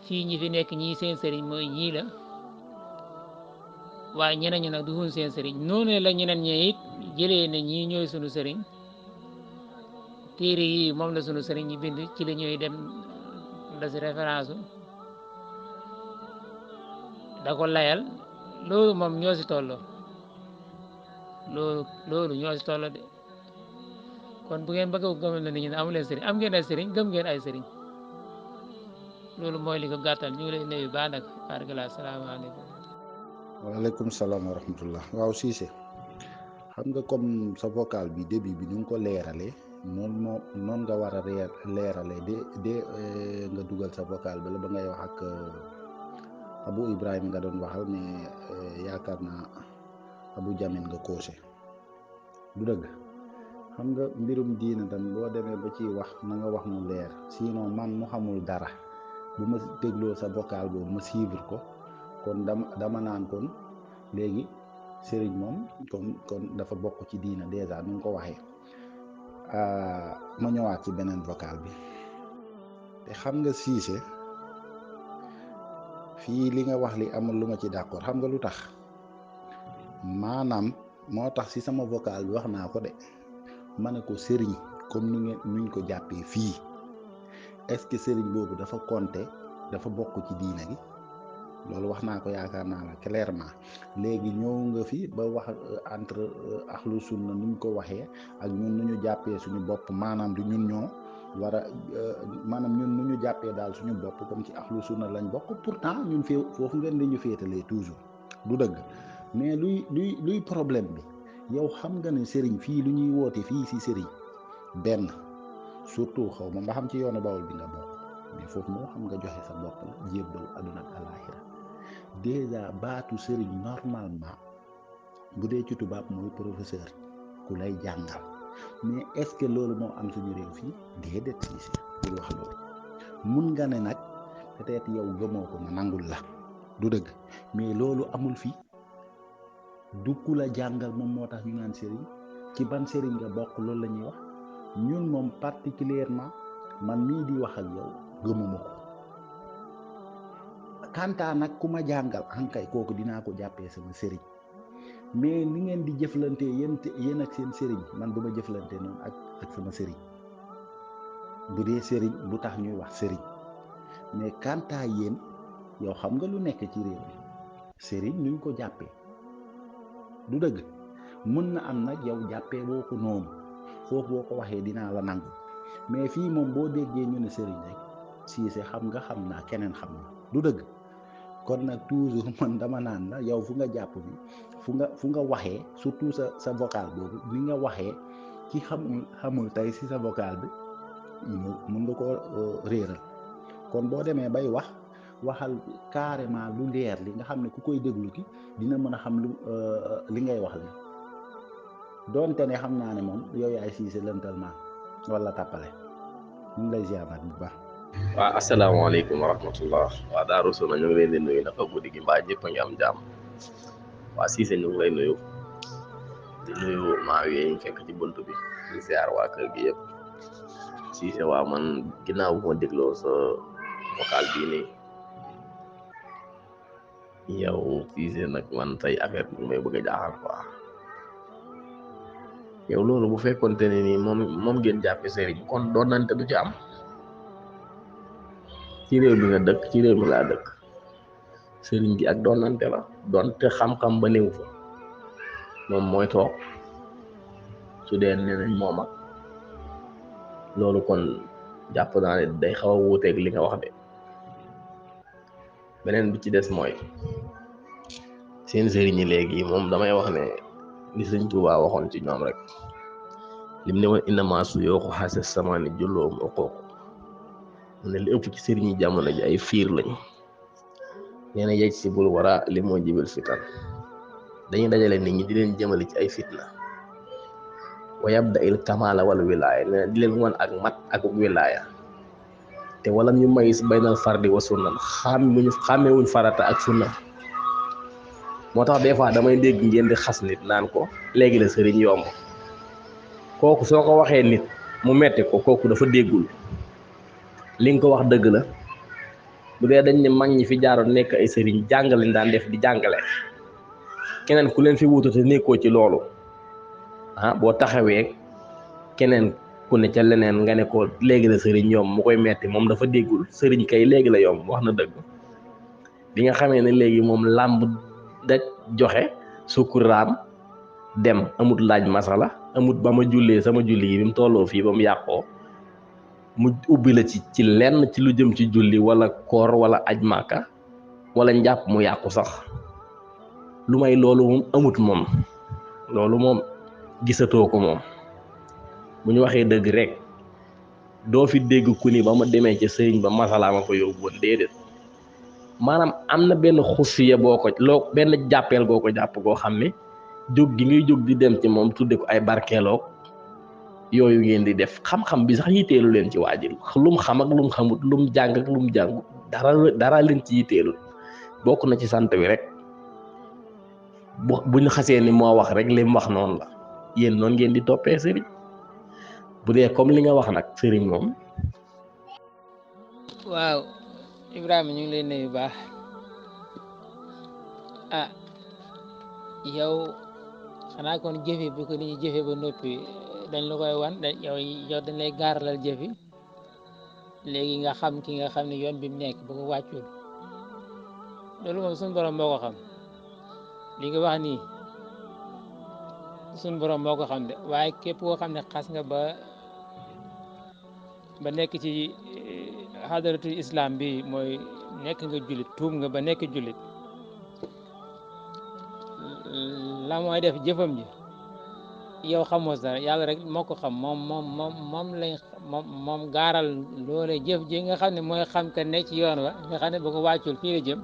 fii ñi fi nekk ñii seen sëriñ mooy ñii la waaye ñeneen ñi nag duhun seen sëriñ noonu la ñeneen ñi it jëlee ne ñii ñooy sunu sëriñ téere yi moom la sunu sëriñ ñi bind ci la ñooy dem da si référence da ko layal loolu moom ñoo si tolloo loolu ñoo si tolloo de kon bu ngeen bëgg a gëmal na nit ñi ne amu leen sëriñ am ngeen ay sëriñ gëm ngeen ay sëriñ loolu mooy li ko gàttal ñu ngi lay nuyu baax nag barkala salaamaaleykum. waaleykum salaam wa rahmatullah. waaw Cissé xam nga comme sa vocal bi début bi ni nga ko leeralee noonu nga war a leeralee de nga dugal sa vocal bi la ba ngay wax ak Abu Ibrahima nga doon waxal mais yaakaar naa Abu Jamin nga koose du dëgg xam nga mbirum diina tam boo demee ba ciy wax na nga wax mu leer sinon man mu xamul dara bu ma dégloo sa vocal boobu ma suivre ko kon dama naan kon léegi sëriñ moom kon dafa bokk ci diina dèjà nu nga ko waxee ma ñëwaat ci beneen vocal bi te xam nga Cissé fii li nga wax li amul lu ma ci d'accord xam nga lu tax maanaam moo tax ci sama vocal bi wax naa ko de ma ne ko sëriñ comme nu ngeen nuñ ko jàppee fii est-ce que sëriñ boobu dafa compter dafa bokk ci diine gi loolu wax naa ko yaakaar naa la clairement léegi ñëw nga fi ba wax entre ahlu sunna nuñ ko waxee ak ñun nu ñu jàppee suñu bopp maanaam du ñun ñoo war a maanaam ñun nu ñu jàppee daal suñu bopp comme ci ahlu sunna lañ bokk pourtant ñun foofu ngeen di ñu féetalee toujours du dëgg mais luy problème bi yow xam nga ne sëriñ fii lu ñuy woote fii si sëriñ benn surtout xaw ma nga xam ci yoonu Bawol bi nga bokk mais foofu moo xam nga joxe sa bopp la jébbal aduna ak alaxira déjà baatu sëriñ normalement bu dee ci tubaab mooy professeur ku lay jàngal mais est-ce que loolu moo am suñu réew fii déedéet si pour wax loolu mun nga ne nag peut-être yow gëmoo ko ma nangul la du dëgg mais loolu amul fii du ku la jàngal moom moo tax ñu naan sëriñ ci ban sëriñ nga bokk loolu la ñuy wax ñun moom particulièrement man mii di wax ak yow gëmuma ko kantaa nag ku ma jàngal ankay kooku dinaa ko jàppee sama sëriñ mais ni ngeen di jëflante yéen ak seen sëriñ man du ma jëflante noonu ak sama sëriñ bu dee sëriñ bu tax ñuy wax sëriñ mais kantaa yéen yow xam nga lu nekk ci réew mi sëriñ nuñ ko jàppee du dëgg mën na am nag yow jàppee boo ko noonu foofu boo ko waxee dinaa la nangu mais fii moom boo déggee ñu ne sëriñ rek siise xam naa keneen xam na du dëgg kon nag toujours man dama naan la yow fu nga jàpp bi fu nga waxee surtout sa vocal boobu ni nga waxee ci xamul tey si sa vocal bi mun nga ko réeral kon boo demee bay waxal carrément lu leer li nga xam ne ku koy déglu ki dina mën a xam li ngay wax la doonte ne xam naa ne moom yow yaay siise lëntalmaan wala tàppale ñu ngi lay ziaraat bu baax. waaw asalaamaaleykum wa rahmatullah waa Daaru Sunna ñu ngi leen di nuyu naka guddi gi mbaa ñëpp a ngi am jàmm waa siise ñu ngi lay nuyu di nuyu maaw yi ñu fekk ci bunt bi di ziar waa kër gi yëpp siise waa man ginnaaw bu ma dégloo sa vocal bii nii yow siise nag man say affaire bi may bëgg a jaaxal quoi yow loolu bu fekkonte ne nii moom ngeen jàppe sëriñ kon doonante du ci am ci réew bi nga dëkk ci réew mi laa dëkk sëriñ gi ak doonante la doonte xam-xam ba néew fa moom mooy toog su dee nee nañ moom ak loolu kon jàpp naa ne day xaw a wuuteeg li nga wax de beneen bi ci des mooy seen sëriñ yi léegi moom damay wax ne li sëñ Tuubaa waxoon ci ñoom rek lim ne woon innama su yooxu xase samaani julloom okooku mu ne li ëpp ci sëriñ yi jamono ji ay fiir lañ nee na yej si bul wara li moo jibil fitan dañuy dajale nit ñi di leen jëmale ci ay fitna wa yabda il kamala wala wilaaya nee na di leen wan ak mat ak wilaaya te wala ñu mayis baynal fardi wa sunna xàmmewuñ farata ak sunna moo tax des fois damay dégg ngeen di xas nit naan ko léegi la sëriñ yomb kooku soo ko waxee nit mu metti ko kooku dafa déggul li nga ko wax dëgg la bu dee dañ ne mag ñi fi jaaroon nekk ay sëriñ jàngale daan def di jàngale keneen ku leen fi wutu te nekkoo ci loolu boo taxawee keneen ku ne ca leneen nga ne ko léegi la sëriñ yomb mu koy metti moom dafa déggul sëriñ kay léegi la yomb wax na dëgg bi nga xamee ne léegi moom làmb daj joxe sukkuraam dem amut laaj masala amut ba ma jullee sama julli yi bi mu tolloo fii ba mu yàqoo mu ubbi la ci lenn ci lu jëm ci julli wala koor wala aj màkka wala njàpp mu yàqu sax lu may loolu moom amut moom loolu moom gisatoo ko moom bu ñu waxee dëgg rek doo fi dégg ku ni ba ma demee ci sëriñ ba masala ma ko yóbbuwoon déedéet maanaam am na benn xusiya benn jàppeel goo ko jàpp goo xam ne jóg gi ngay jóg di dem ci moom tudde ko ay barkeeloo yooyu ngeen di def xam-xam bi sax yitteelu leen ci waajil lum xam ak lum xamut lum jàng ak lum jàngut dara leen ci yitteelu bokk na ci sant bi rek bu ñu xasee ni moo wax rek li mu wax noonu la yéen noonu ngeen di toppee sëriñ bu dee comme li nga wax nag sëriñ moom. waaw Ibrahima ñu ngi lay nuyu baax yow xanaa kon jëfe bu ko nit ñi jëfe ba noppi dañ la koy wan yow dañ lay gaaralal jëfi léegi nga xam ki nga xam ne yoon bi mu nekk bu ko wàccul loolu moom suñu borom moo ko xam li nga wax nii suñu borom moo ko xam de waaye képp koo xam ne xas nga ba nekk ci xadaratul islam bi mooy nekk nga jullit tuub nga ba nekk jullit la mooy def jëfam ji yow xamoo dara yàlla rek moo ko xam moom gaaral loole jëf ji nga xam ne mooy xam ka ne ci yoon wa nga xam ne bu ko wàccul fii la jëm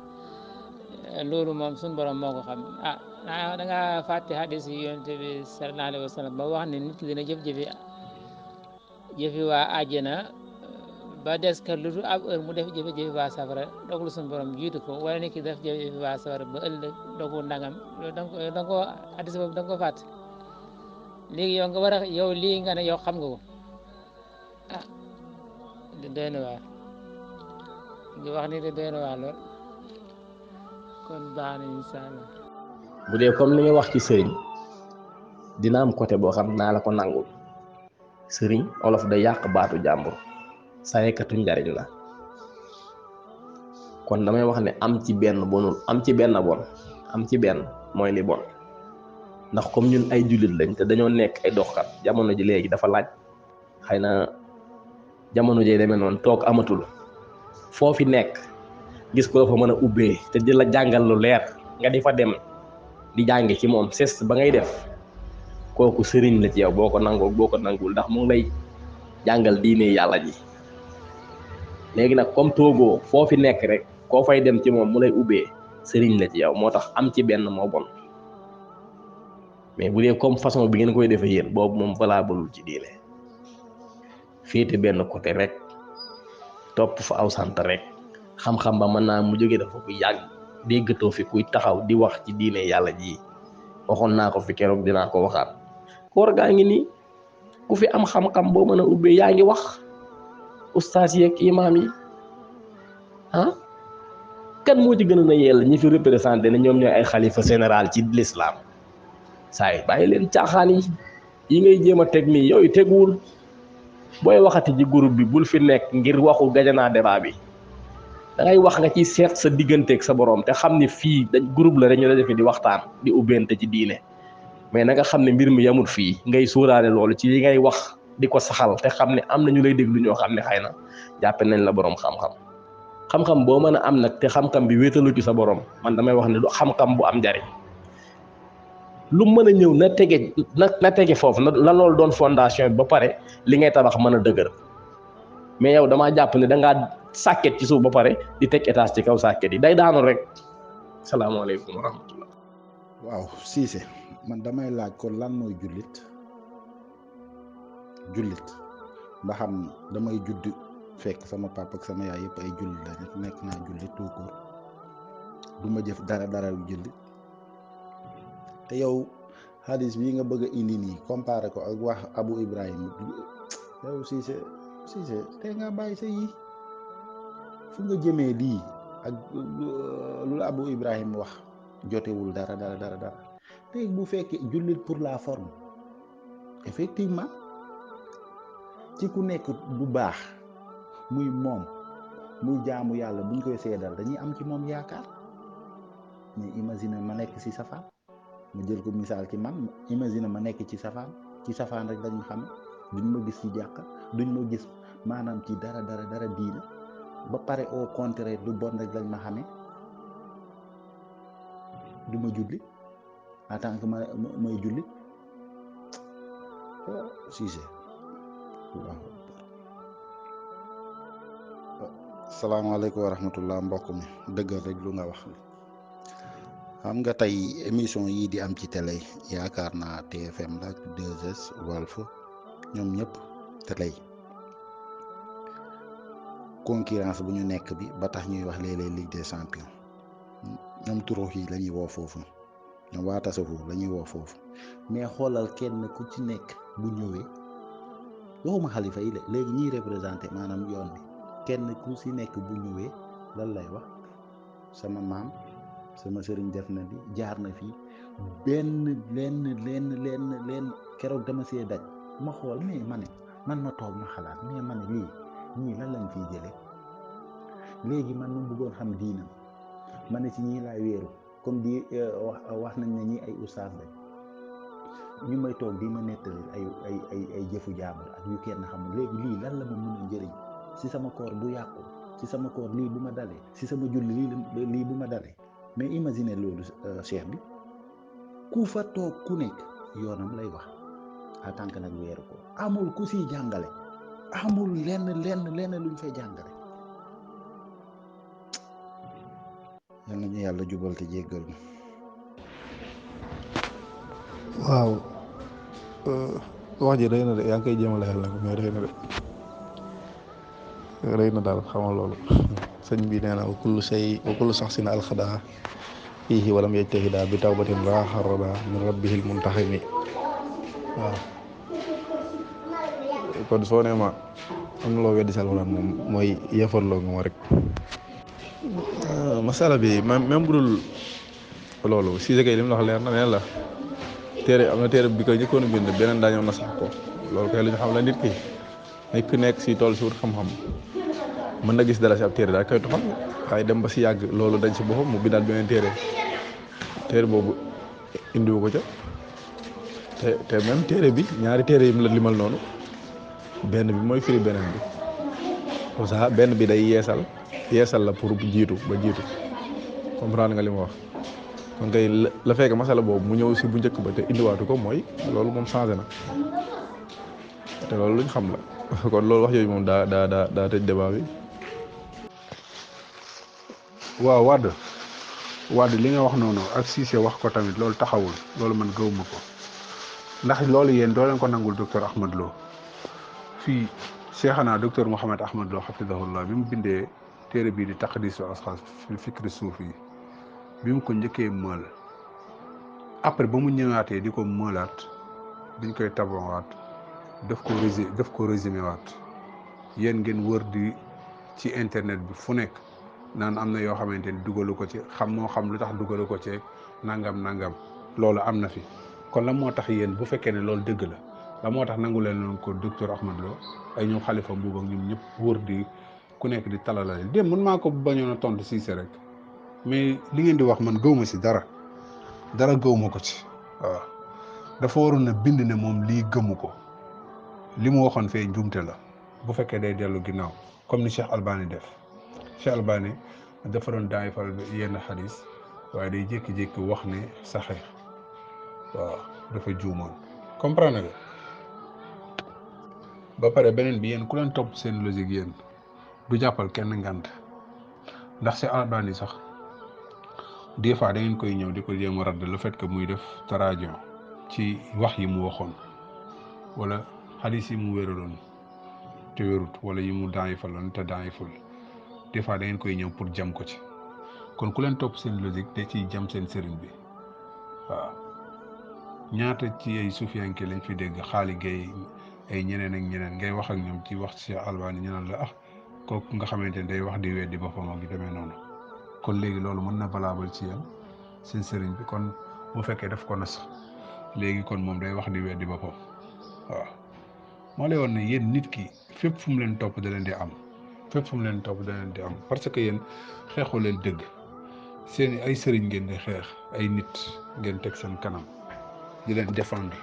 loolu moom suñu borom moo ko xam da nga fàtte hadis yi yonent bi sallallahu alayhi wa sallam ba wax ne nit ki dina jëfi waa àjjana ba des ka lu dul ab heure mu def jëfi waa safara dogal suñu borom jiitu ko wala nit ki def jëfi waa safara ba ëllëg dogu ndangam loolu da nga ko hadis boobu da nga ko fàtte léegi yow nga war a yow lii nga ne yow xam nga ko doy na waar nga wax ni de doy na waar lool kon baax na incha allah. bu dee comme li nga wax ci sëriñ dina am côté boo xam naa la ko nangul sëriñ olof da yàq baatu jàmbur sayekatu njariñ la kon damay wax ne am ci benn bonul am ci benn bon am ci benn mooy li bon ndax comme ñun ay jullit lañ te dañoo nekk ay doxkat jamono ji léegi dafa laaj xëy na jamono ji demee noonu toog amatul foofi nekk gis ko dafa mën a ubbee te di la jàngal lu leer nga di fa dem di jànge ci moom c'est ba ngay def kooku sëriñ la ci yow boo ko nangoo boo ko nangul ndax mu ngi lay jàngal diine yàlla ji léegi nag comme toogoo foofi nekk rek koo fay dem ci moom mu lay ubbee sëriñ la ci yow moo tax am ci benn moo bon mais bu dee comme façon bi ngeen koy defee yéen boobu moom valable ci diine féete benn côté rek topp fa aw sant rek xam-xam ba mën naa mu jógee dafa ko yàgg déggatoo fi kuy taxaw di wax ci diine yàlla ji waxoon naa ko fi keroog dinaa ko waxaat koor gaa ngi nii ku fi am xam-xam boo mën a ubbee yaa ngi wax ustaas yeeg imaam yi kan moo ci gën a yell ñi fi représenté ne ñoom ñooy ay xalifa général ci l'islam saa yi bàyyi leen caaxaan yi ngay jéem a teg nii yooyu teguwul booy waxati ci groupe bi bul fi nekk ngir waxu gajanaa débat bi da ngay wax nga ciy seet sa digganteeg sa borom te xam ne fii dañ groupe la dañu la defee di waxtaan di ubbente ci diine mais na nga xam ne mbir mi yamul fii ngay sóoraale loolu ci li ngay wax di ko saxal te xam ne am na ñu lay déglu ñoo xam ne xëy na jàppe nañ la borom xam-xam boo mën a am nag te xam-xam bi wéetalu ci sa borom man damay wax ne du xam-xam bu am njariñ lu mën a ñëw na tege foofu na loolu doon fondation bi ba pare li ngay tabax mën a dëgër mais yow damaa jàpp ne dangaa sàkket ci suuf ba pare di teg étage ci kaw sàkket yi day daanu rek salaamaaleykum wa rahmatullah. waaw Cissé man damay laaj ko lan mooy jullit ba xam damay judd fekk sama papa ak sama yaay yëpp ay jullit la nekk naa jullit tout court du ma jëf dara jullit te yow hadis bii nga bëgg a indi nii comparé ko ak wax Abu Ibrahim yow Cissé te nga bàyyi sa yi fu nga jëmee lii ak lu la Abu Ibrahim wax jotewul dara léegi bu fekkee jullit pour la forme effectivement ci ku nekk bu baax muy moom muy jaamu yàlla buñ koy seedal dañuy am ci moom yaakaar mais imagine ma nekk ci safaan ma jël ko misaal ci man imagine ma nekk ci safaan rek dañ ma xam duñ ma gis ci jàkka duñ ma gis maanaam ci dara diina ba pare au contraire du bon rek lañ ma xamee du ma julli en tant que may julli Cissé waaw. salaamaaleykum wa rahmatullah mbokk mi dëggal rek lu nga wax xam nga tey émission yii di am ci télé yaakaar naa TFM la 2S Walf ñoom ñëpp télé yi concurrence bu ñu nekk bi ba tax ñuy wax léeg-léeg Ligue des champions ñoom turux yi la ñuy woo foofu ñoom waa tasawuf la ñuy woo foofu mais xoolal kenn ku ci nekk bu ñëwee waxuma xalifa yi léegi ñiy représenté maanaam yoon bi kenn ku ci nekk bu ñëwee lan lay wax sama maam sama sëriñ def na bi jaar na fii benn lenn keroog dama see daj ma xool mais man ma toog ma xalaat mais ma ne lii ñii lan lañ fiy jële léegi man ma bëggoon xam diinam ma ne ci ñii laay wéeru comme di wax nañ ne ñii ay ustaas lañ ñu may toog di ma nettali ay jëfu jaambur ak yu kenn xamul léegi lii lan la ma mën a njëriñ si sama koor bu yàqu si sama koor lii bu ma dalee si sama julli lii bu ma dalee mais imagine loolu cheikh bi ku fa toog ku nekk yoonam lay wax en tant que nag weeru ko amul ku siy jàngale amul lenn luñ fay jàngale. yal nañu yàlla jubal te jéggal ma. waaw wax ji rëy na de yaa ngi koy jéem a leeral nag mais rëy na de rëy na daal xamal loolu sëñ bi nee na wa kullu shaxsin alxadaa fiihi walam yajtahida bi tawbatin raaxarada min rabbihil muntaximi waaw kon soo nee ma am na loo weddi si alxuraan moom mooy yëfarloo nga ma rek masala bi même bu dul loolu si kay li mu la wax leer na neen la téere am na téere bi ko njëkkoon a bind beneen daañoo na sax ko loolu kay lu ñu xam la nit ki nekk si tool si wut xam-xam mën na gis dara si ab téere daal koy toxal waaye dem ba si yàgg loolu dañ si boppam mu bindaat beneen téere boobu indiwu ko ca te même téere bi ñaari téere yi mu la limal noonu benn bi mooy firi beneen bi comme ça benn bi day yeesal la pour jiitu comprendre nga li ma wax kon kay la fekk masala boobu mu ñëw si bu njëkk ba te indiwaatu ko mooy loolu moom changé na te loolu luñ xam la kon loolu wax yooyu moom daa tëj débat bi. waaw Wade li nga wax noonu ak Cissé wax ko tamit loolu taxawul loolu man gëwuma ko ndax loolu yéen doo leen ko nangul docteur Ahmad Lo fii Cheikhana docteur Mouhamed Ahmad Lo xafidahullah bi mu bindee téere bii di taqdiisu asxaas fi fikri suufi yi bi mu ko njëkkee mël après ba mu ñëwaatee di ko mëlaat biñ koy tabawaat daf ko résumé waat yéen ngeen wër di ci internet bi fu nekk naan am na yoo xamante ni dugalu ko ci moo xam lu tax dugalu ko ci nangam loolu am na fi kon la moo tax yéen bu fekkee ne loolu dëgg la moo tax nangu leen loon ko docteur Ahmad Lo ay ñoom Xalifa Mbuub ak ñoom ñëpp wër di ku nekk di talalale dem mën maa ko bañoon a tontu Cissé rek mais li ngeen di wax man gëwma si dara gëwma ko ci waaw dafa waroon a bind ne moom lii gëmu ko li mu waxoon fee njuumte la bu fekkee day dellu ginnaaw comme ni Cheikh Albani def Cheikh Albani dafa doon daay fal yenn xadis waaye day jékki-jékki wax ne saxee waaw dafa juumoon comprendre nga ba pare beneen bi yéen ku leen topp seen logique yéen du jàppal kenn ngant ndax Cheikh Albani sax des fois da ngeen koy ñëw di ko jéem a radd le fait que muy def taraajon ci wax yi mu waxoon wala xadis yi mu wéraloon te wérut wala yi mu daayifaloon te daayiful des fois da ngeen koy ñëw pour jam ko ci kon ku leen topp seen logique da ciy jam seen sëriñ bi waaw ñaata ci ay sufiyanke lañ fi dégg xaali gay ay ñeneen ak ñeneen ngay wax ak ñoom ci wax ci Cheikh Albani ñu naan la kooku nga xamante ne day wax di weddi boppam ak yu demee noonu kon léegi loolu mën na valable ci yéen seen sëriñ bi kon bu fekkee daf ko nas léegi kon moom day wax di weddi boppam waaw moo lay woon ne yéen nit ki fépp fu mu leen topp da leen di am parce que yéen xeexu leen dëgg seen ay sëriñ ngeen di xeex ay nit ngeen teg seen kanam di leen défendre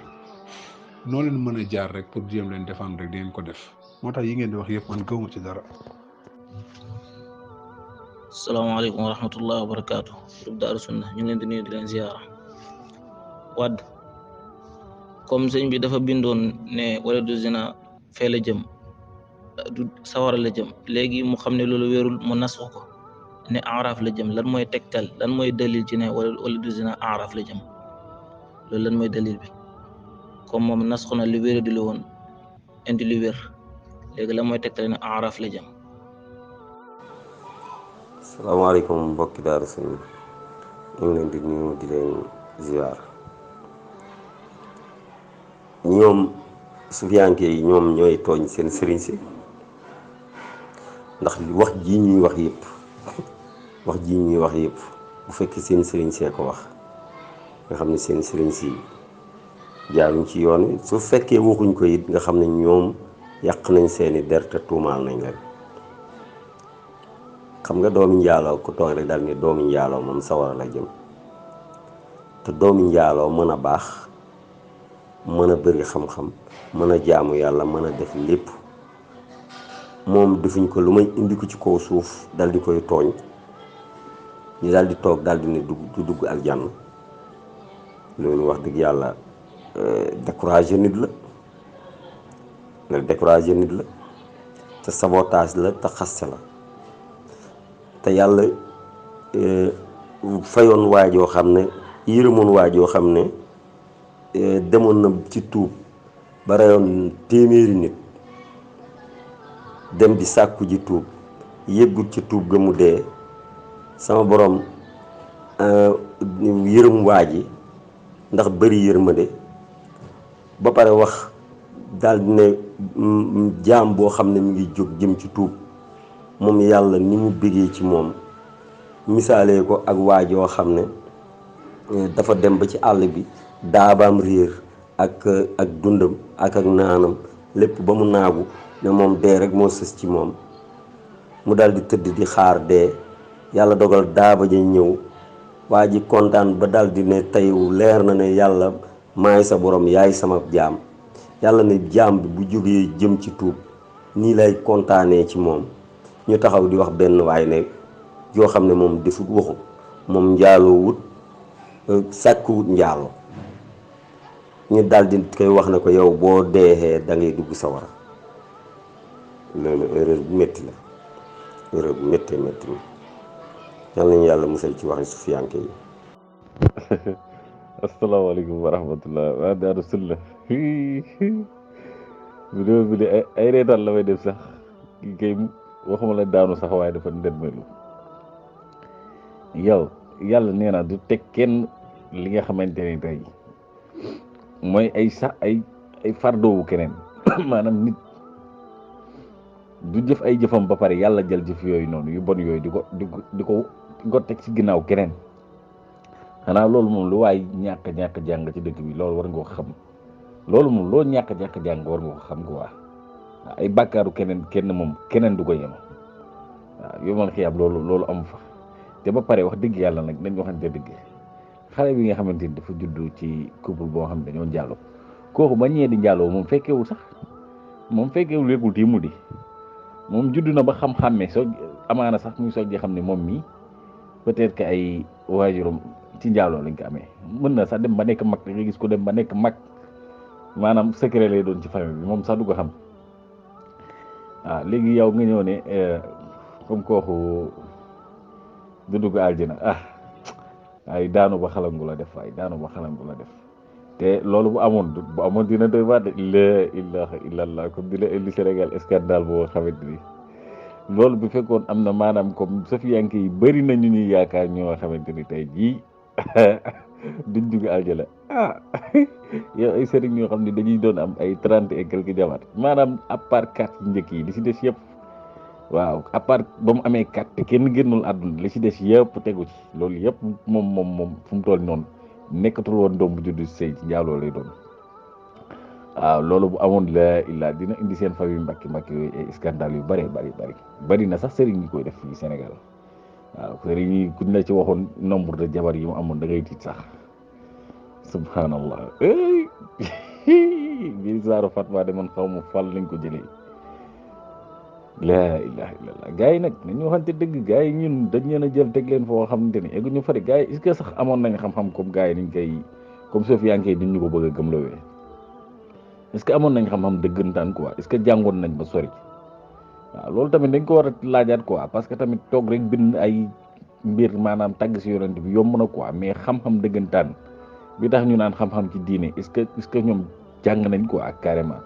noo leen mën a jaar rek pour jéem leen défendre rek di ngeen ko def moo tax yi ngeen di wax yëpp man gëwuma ci dara. salaamaaleykum wa rahmatullahi wa barakaatu. groupe Daaru Sunna ñu ngi leen di nuyu di leen ziyaara. Wade comme sëñ bi dafa bindoon ne wala du zina fee la jëm du sawara la jëm léegi mu xam ne loolu wérul mu nas ko ne araf la jëm lan mooy tegtal lan mooy dalil ci ne wala du zina araf la jëm loolu lan mooy dalil bi comme moom nas ko na li wéru di la woon indi li wér léegi lan mooy tegtal ne araf la jëm. salaamaaleykum mbokki Daaru Sunna ñu ngi leen di nuyu di leen ziar ñoom sufiyanke yi ñoom ñooy tooñ seen sëriñ si ndax wax ji ñuy wax yëpp bu fekkee seen sëriñ see ko wax nga xam ne seen sëriñ si jaaruñ ci yoon wi su fekkee waxuñ ko it nga xam ne ñoom yàq nañ seeni der te tuumaal nañ leen. xam nga doomi njaaloo ku toog rek daal ne doomi njaaloo moom sawara la jëm te doomi njaaloo mën a baax mën a bëri xam-xam mën a jaamu yàlla mën a def lépp moom defuñ ko lu may indi ko ci kaw suuf dal di koy tooñ ñu dal di toog dal di ne du dugg aljanna loolu wax dëgg yàlla découragé nit la loolu découragé nit la te sabotage la te xaste la te yàlla fayoon waajoo xam ne yërëmoon waajoo xam ne demoon na ci tuub ba reyoon téeméeri nit dem di sàkku ji tuub yëggut ci tuub ga mu dee sama borom yërëm waaji ndax bëri yërmande ba pare wax daal di ne jaam boo xam ne mu ngi jóg jëm ci tuub moom yàlla ni mu bëggee ci moom misaalee ko ak waajoo xam ne dafa dem ba ci àll bi daabaam réer ak dundam ak naanam lépp ba mu naagu ne moom dee rek moo sës ci moom mu daal di tëdd di xaar dee yàlla dogal daaba ja ñëw waa ji kontaan ba daal di ne tey leer na ne yàlla maay sa borom yaay sama jaam yàlla ne jaam bi bu jógee jëm ci tuub nii lay kontaanee ci moom ñu taxaw di wax benn waay ne yoo xam ne moom defut waxut moom njaaloo wut sàkk wut njaaloo ñu daldi koy wax ne ko yow boo deexee da ngay dugg sawara loolu erreur bu métti la erreur bu méttee métti la yal nañu yàlla musal ci waxi sufiyanke yi. asalaamaaleykum wa rahmatullah waa Daaru Sunna vidéo bi de ay reetaan la may def sax kii kay waxuma la daanu sax waaye dafa ndëmelu yow yàlla nee na du teg kenn li nga xamante ni tey mooy ay sax ay fardoowu keneen maanaam nit du jëf ay jëfam ba pare yàlla jël jëf yooyu noonu yu bon yooyu di ko teg ci ginnaaw keneen xanaa loolu moom lu waay ñàkk jàng ci dëkk bi loolu war nga ko xam loolu moom loo ñàkk jàng war nga ko xam ko waa ay bàkkaaru kenn moom keneen du ko yem waaw yow man xiyaab loolu amu fa te ba pare wax dëgg yàlla nag nañ waxante dëgg xale bi nga xamante ni dafa juddu ci couple boo xam ne dañoo njaaloo kooku ba ñee di njaaloo moom fekkewul sax moom fekkewul yëgul tii mu di moom juddu na ba xam-xàmmee soo amaana sax muy soog di xam ne moom mii peut-être que ay waajuram ci njaaloo lañ ko amee mën na sax dem ba nekk mag da nga gis ko dem ba nekk mag maanaam secret lay doon ci famille bi moom sax du ko xam waaw léegi yow nga ñëw ne comme kooku du dugg aljana ay daanu ba xalangu la def te loolu bu amoon dina doy waar de la ilaha illallah comme di la indi Sénégal scandale boo xamante ni loolu bu fekkoon am na maanaam comme safiyanke yi bëri na ñu ñuy yaakaar ñoo xamante ni tey jii duñ dugg aljana yow ay sëriñ ñoo xam ne dañuy doon am ay 30 et quelques jabar maanaam à part 4 njëkk yi li si des yëpp waaw à part ba mu amee 4 te kenn génnul àdduna li si des yëpp tegu ci loolu yëpp moom fu mu toll noonu nekkatul woon doom bu juddu sëy ci njaaloo lay doon waaw loolu bu amoon la illaa dina indi seen famille mbakki yooyu ay scandale yu bari na sax sëriñ ñi koy def fii Sénégal waaw sëriñ yi kuñ la ci waxoon nombre de jabar yi mu amoon da ngay tiit sax subhanallah biir saaru Fatma de man xaw ma fal lañ ko jëlee laa ilaha illallah gars yi nag nañu waxante dëgg gars yi ñun dañ leen a jël teg leen foo xamante ni egguñu fa de gars yi est-ce que sax amoon nañ xam-xam comme gars yi niñ koy comme sofiyanke diñ ñu ko bëgg a gëmlawee est-ce que amoon nañ xam-xam dëggantaan quoi est-ce que jàngoon nañ ba sori waaw loolu tamit dañ ko war a laajaat quoi parce que tamit toog rek bind ay mbir maanaam tàgg si yonent bi yomb na quoi mais xam-xam dëggantaan bi tax ñu naan xam-xam ci diine est-ce que ñoom jàng nañ quoi ak carrément